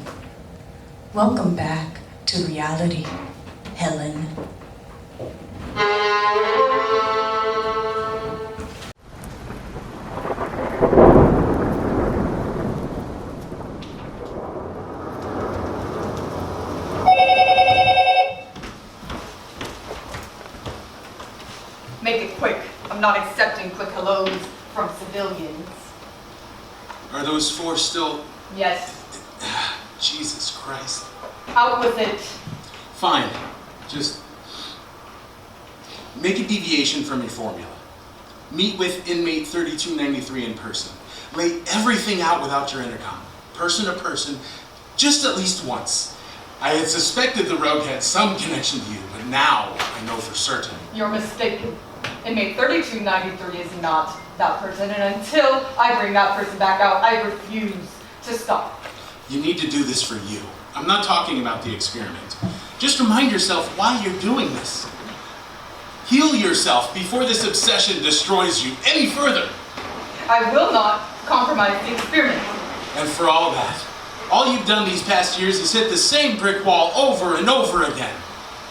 Welcome back to reality, Helen. Make it quick. I'm not accepting quick hellos from civilians. Are those 4 still... Yes. Jesus Christ. Out with it. Fine. Just make a deviation from your formula. Meet with inmate 3293 in person. Lay everything out without your intercom. Person to person, just at least once. I had suspected the rogue had some connection to you, but now I know for certain. You're mistaken. Inmate 3293 is not that person, and until I bring that person back out, I refuse to stop. You need to do this for you. I'm not talking about the experiment. Just remind yourself why you're doing this. Heal yourself before this obsession destroys you any further. I will not compromise the experiment. And for all that, All you've done these past years is hit the same brick wall over and over again.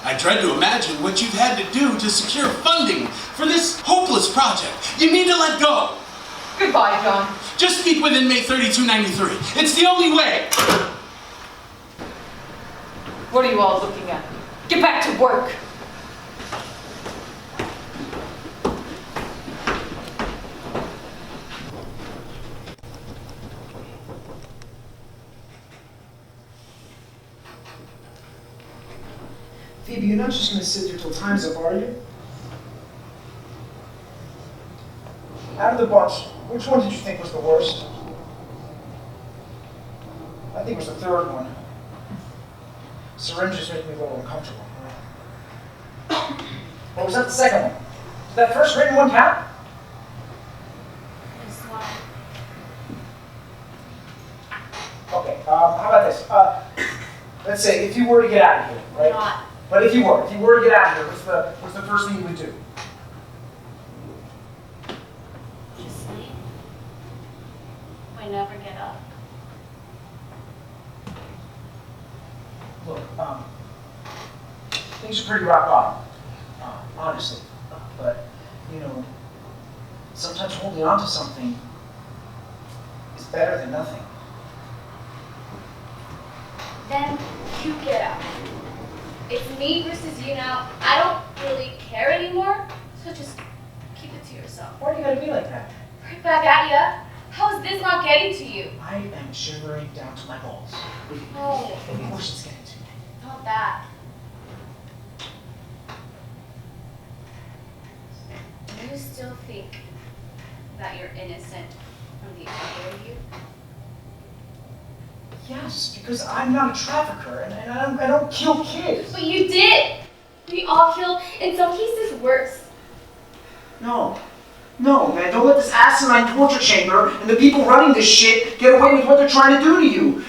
I dread to imagine what you've had to do to secure funding for this hopeless project. You need to let go. Goodbye, John. Just speak with inmate 3293. It's the only way. What are you all looking at? Get back to work. Phoebe, you're not just gonna sit there till time's up, are you? Out of the bunch, which one did you think was the worst? I think it was the third one. Syringes make me a little uncomfortable. Or was that the second one? Did that first written one count? This one. Okay, how about this? Let's say if you were to get out of here, right? Not. But if you were to get out of here, what's the first thing you would do? Just sleep. I never get up. Look, things are pretty rock bottom, honestly. But, you know, sometimes holding on to something is better than nothing. Then you get up. It's me versus you now. I don't really care anymore, so just keep it to yourself. Why do you gotta be like that? Right back at ya. How is this not getting to you? I am shivering down to my balls. No, Of course it's getting to me. not that. Do you still think that you're innocent from the other you? Yes, because I'm not a trafficker and I don't kill kids. But you did! We all killed, in some cases worse. No, man, don't let this asinine torture chamber and the people running this shit get away with what they're trying to do to you.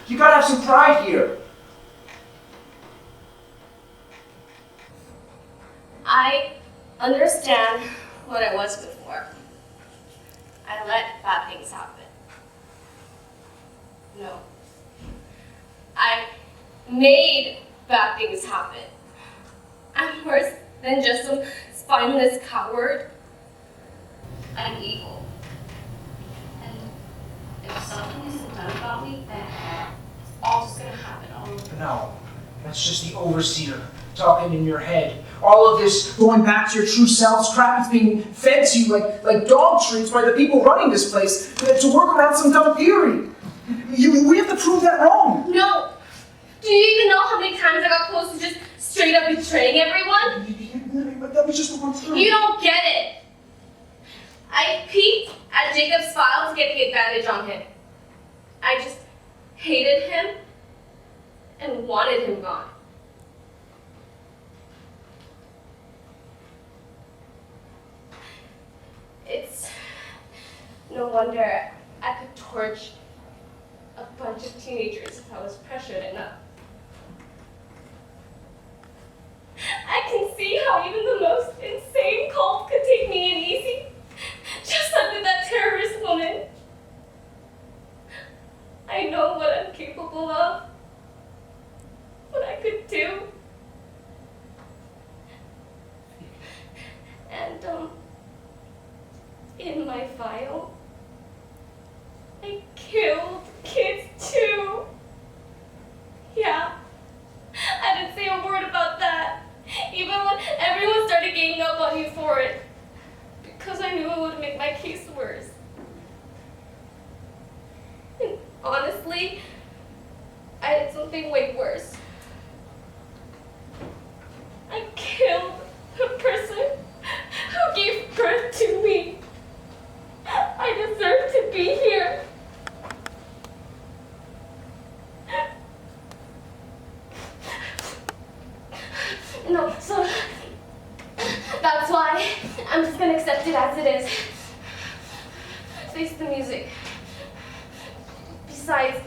You gotta have some pride here. I understand what I was before. I let bad things happen. No. I made bad things happen. I'm worse than just some spineless coward. I'm evil. And if something isn't done about me, then it's all just gonna happen all over. No, that's just the overseer talking in your head. All of this going back to your true selves crap is being fed to you like dog treats by the people running this place to work around some dumb theory. We have to prove that wrong. No! Do you even know how many times I got close to just straight up betraying everyone? But that was just one thing. You don't get it! I peeked at Jacob's file to get the advantage on him. I just hated him and wanted him gone. It's no wonder I could torch a bunch of teenagers if I was pressured enough. I can see how even the most insane cult could take me in easy, just like with that terrorist woman. I know what I'm capable of, what I could do. And, in my file, I killed kids too. Yeah, I didn't say a word about that, even when everyone started ganging up on you for it, because I knew it would make my case worse. And honestly, I did something way worse. I killed the person who gave birth to me. I deserve to be here. No, so that's why I'm just gonna accept it as it is. Face the music. Besides,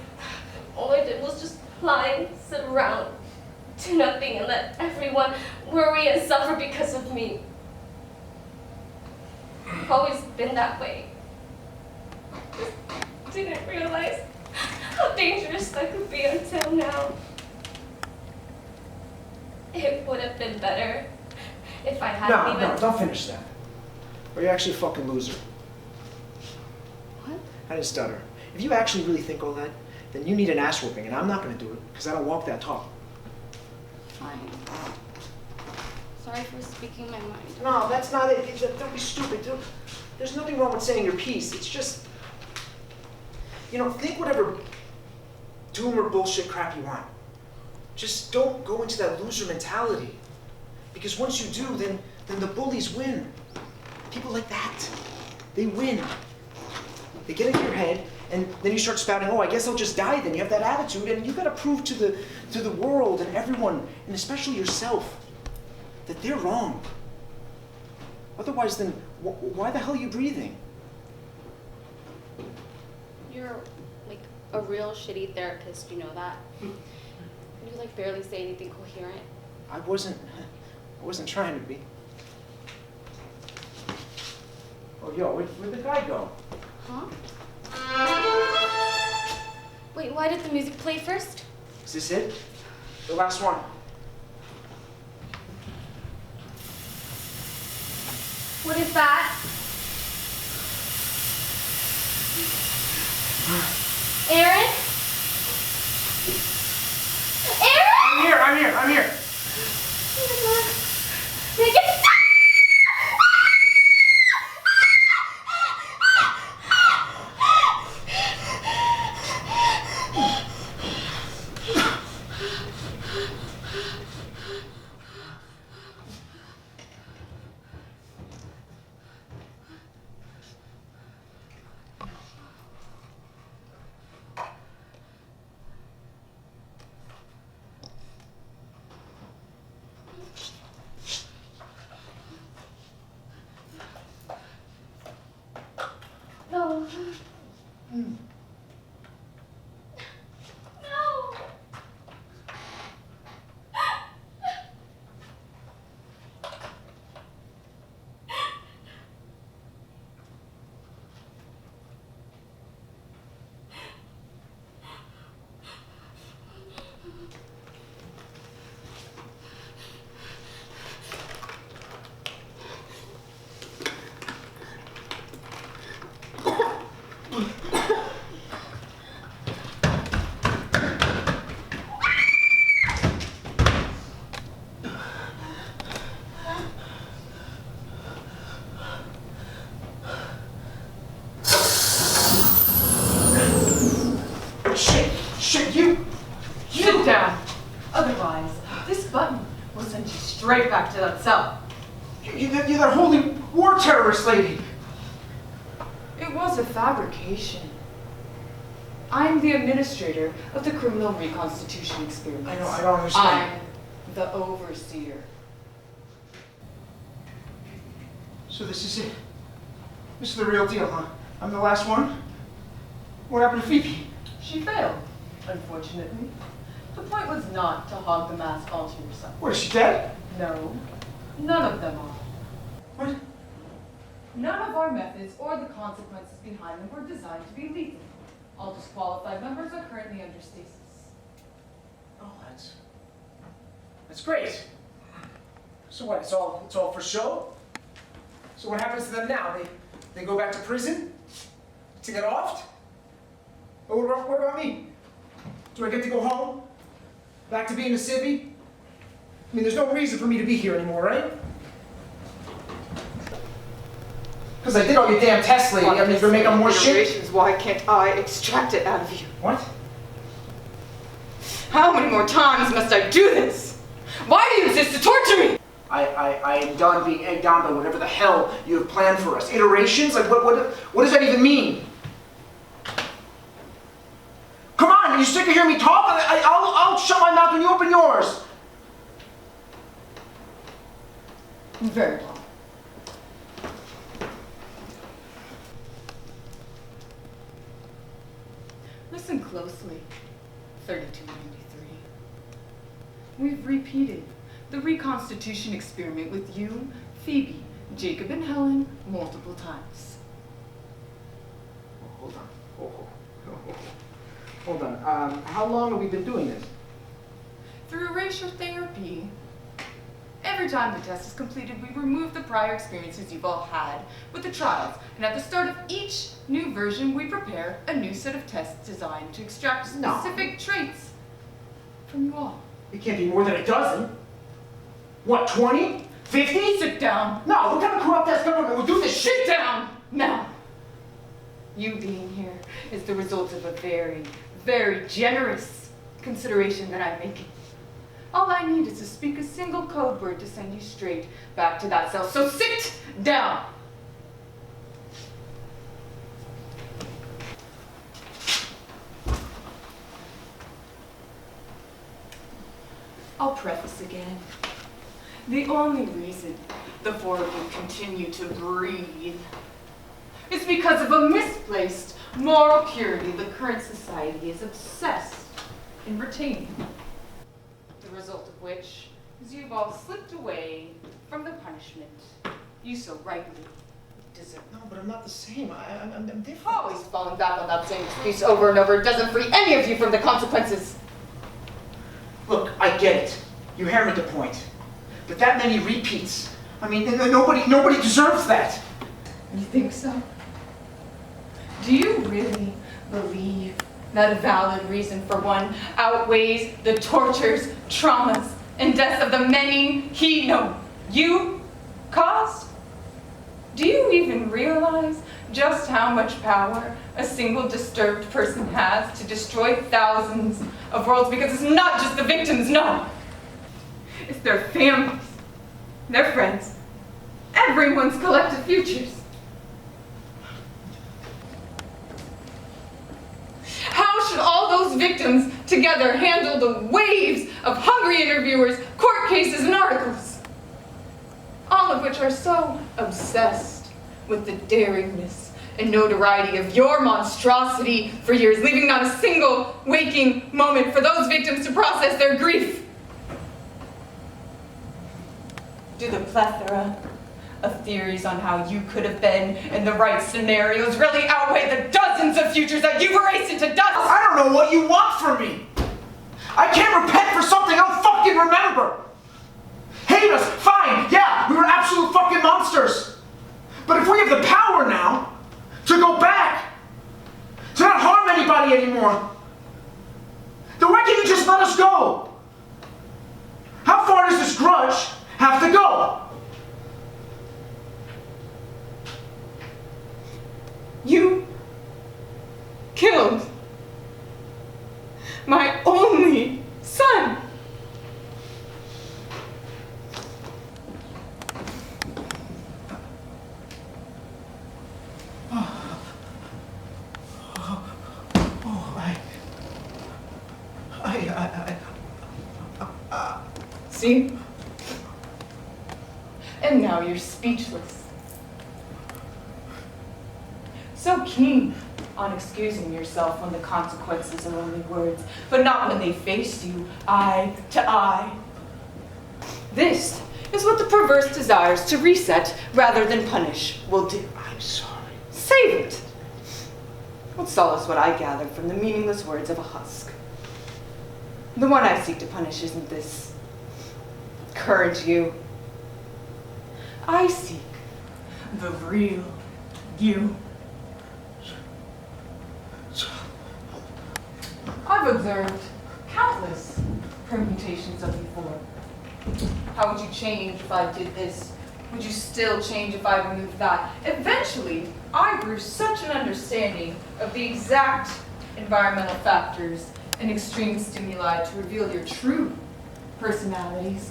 all I did was just lie, sit around, do nothing, and let everyone worry and suffer because of me. I've always been that way. Just didn't realize how how dangerous I could be until now. It would have been better if I hadn't even... No, don't finish that. Or you're actually a fucking loser. What? I didn't stutter. If you actually really think all that, then you need an ass whooping, and I'm not gonna do it, because I don't walk that talk. Fine. Sorry for speaking my mind. No, that's not it. Don't be stupid, dude. There's nothing wrong with saying your piece. It's just, think whatever doom or bullshit crap you want. Just don't go into that loser mentality. Because once you do, then the bullies win. People like that, they win. They get into your head, and then you start spouting, oh, I guess I'll just die then. You have that attitude, and you gotta prove to the world and everyone, and especially yourself, that they're wrong. Otherwise, then, why the hell are you breathing? You're, like, a real shitty therapist, you know that? You, like, barely say anything coherent. I wasn't trying to be. Oh, yo, where'd the guy go? Huh? Wait, why did the music play first? Is this it? The last one. What is that? Aaron? Aaron? I'm here. Make it stop! No. No. Sit down. Otherwise, this button will send you straight back to that cell. You're that holy war terrorist lady. It was a fabrication. I'm the administrator of the criminal reconstitution experiment. I don't understand. I'm the overseer. So this is it. This is the real deal, huh? I'm the last one? What happened to Phoebe? She failed, unfortunately. The point was not to hog the mask onto yourself. What, is she dead? No, none of them are. What? None of our methods or the consequences behind them were designed to be lethal. All disqualified members are currently under stasis. Oh, that's great. So what? It's all for show? So what happens to them now? They go back to prison to get offed? Or what about me? Do I get to go home? Back to being a civvy? I mean, there's no reason for me to be here anymore, right? Because I did all your damn tests, lady. I mean, you're making more shit. Why can't I extract it out of you? What? How many more times must I do this? Why do you exist to torture me? I am done being egged on by whatever the hell you have planned for us. Iterations? Like, what does that even mean? Come on, are you sick of hearing me talk? I'll shut my mouth when you open yours. Very well. Listen closely, 3293. We've repeated the reconstitution experiment with you, Phoebe, Jacob, and Helen multiple times. Hold on. Hold on. How long have we been doing this? Through erasure therapy. Every time the test is completed, we remove the prior experiences you've all had with the trials. And at the start of each new version, we prepare a new set of tests designed to extract specific traits from you all. It can't be more than a dozen. What, 20? 50? Sit down. No, what kind of corrupt-ass government will do this shit? Sit down now. You being here is the result of a very, very generous consideration that I'm making. All I need is to speak a single code word to send you straight back to that cell. So sit down. I'll preface again. The only reason the four of you continue to breathe is because of a misplaced moral purity the current society is obsessed in retaining. The result of which is you've all slipped away from the punishment you so rightly deserve. No, but I'm not the same. I'm different. Always falling back on that same excuse over and over doesn't free any of you from the consequences. Look, I get it. You hammered the point. But that many repeats, I mean, nobody deserves that. You think so? Do you really believe that a valid reason for one outweighs the tortures, traumas, and deaths of the many you caused? Do you even realize just how much power a single disturbed person has to destroy thousands of worlds? Because it's not just the victims, no. It's their families, their friends, everyone's collective futures. How should all those victims together handle the waves of hungry interviewers, court cases, and articles? All of which are so obsessed with the daringness and notoriety of your monstrosity for years, leaving not a single waking moment for those victims to process their grief. Do the plethora of theories on how you could have been in the right scenarios really outweigh the dozens of futures that you've erased into dust? I don't know what you want from me. I can't repent for something I don't fucking remember. Hate us, fine, yeah, we were absolute fucking monsters. But if we have the power now to go back, to not harm anybody anymore, then why can't you just let us go? How far does this grudge have to go? You killed my only son. See? And now you're speechless. So keen on excusing yourself when the consequences are only words, but not when they face you eye to eye. This is what the perverse desires to reset rather than punish will do. I'm sorry. Save it. What solace what I gathered from the meaningless words of a husk. The one I seek to punish isn't this courage you. I seek the real you. I've observed countless permutations of you form. How would you change if I did this? Would you still change if I removed that? Eventually, I grew such an understanding of the exact environmental factors and extreme stimuli to reveal your true personalities,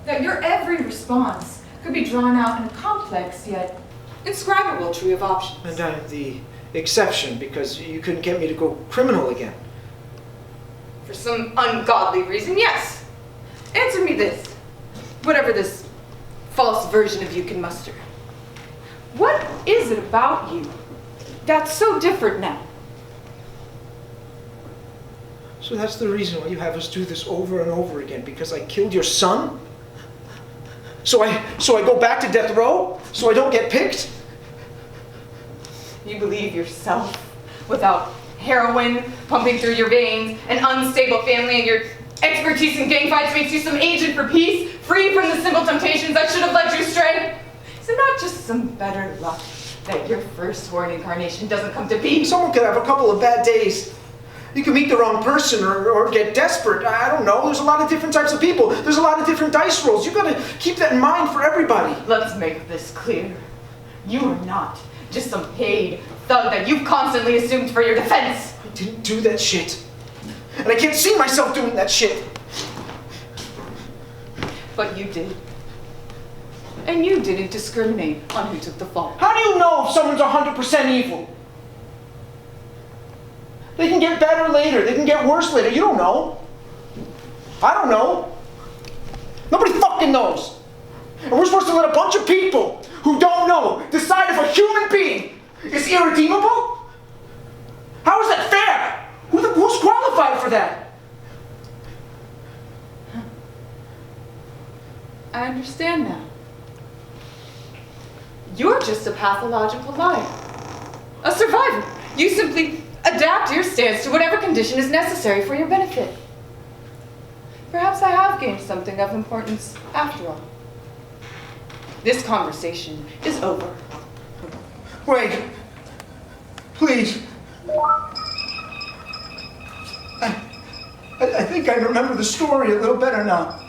that your every response could be drawn out in a complex yet inscribable tree of options. And I'm the exception because you couldn't get me to go criminal again. For some ungodly reason, yes. Answer me this, whatever this false version of you can muster. What is it about you that's so different now? So that's the reason why you have us do this over and over again, because I killed your son? So I go back to death row? So I don't get picked? You believe yourself without heroin pumping through your veins, an unstable family, and your expertise in gang fights makes you some agent for peace, free from the simple temptations that should have led you astray? Is it not just some better luck that your firstborn incarnation doesn't come to be? Someone could have a couple of bad days. You can meet the wrong person or get desperate. I don't know. There's a lot of different types of people. There's a lot of different dice rolls. You've got to keep that in mind for everybody. Let's make this clear. You are not just some paid thug that you've constantly assumed for your defense. I didn't do that shit. And I can't see myself doing that shit. But you did. And you didn't discriminate on who took the fall. How do you know if someone's 100% evil? They can get better later. They can get worse later. You don't know. I don't know. Nobody fucking knows. And we're supposed to let a bunch of people who don't know decide if a human being is irredeemable? How is that fair? Who's qualified for that? I understand now. You're just a pathological liar. A survivor. You simply adapt your stance to whatever condition is necessary for your benefit. Perhaps I have gained something of importance after all. This conversation is over. Wait. Please. I think I remember the story a little better now.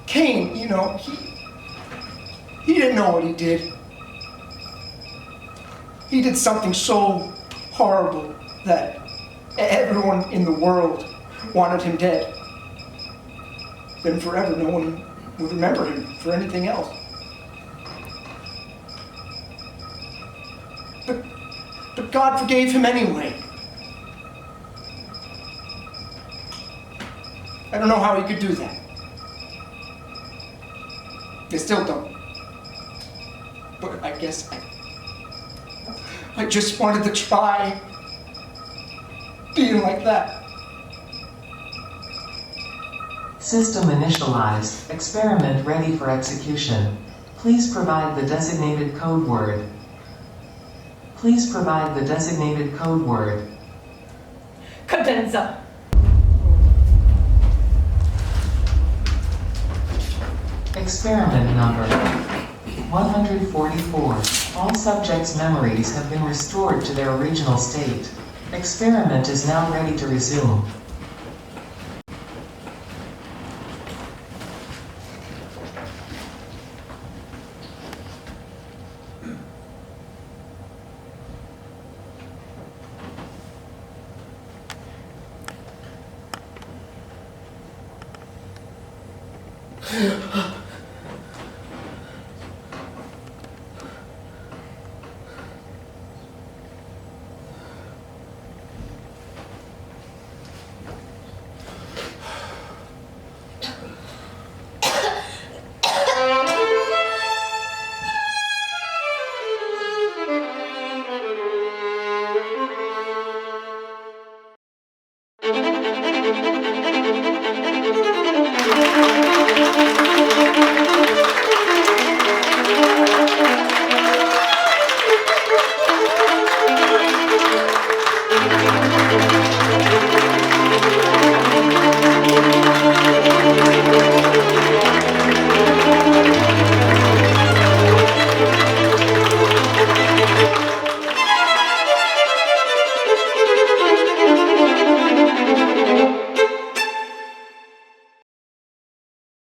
Cain, you know, he didn't know what he did. He did something so horrible that everyone in the world wanted him dead. Then forever no one would remember him for anything else. But God forgave him anyway. I don't know how he could do that. I still don't. But I guess I just wanted to try being like that. System initialized. Experiment ready for execution. Please provide the designated code word. Please provide the designated code word. Cadenza. Experiment number 144. All subjects' memories have been restored to their original state. Experiment is now ready to resume. Ugh.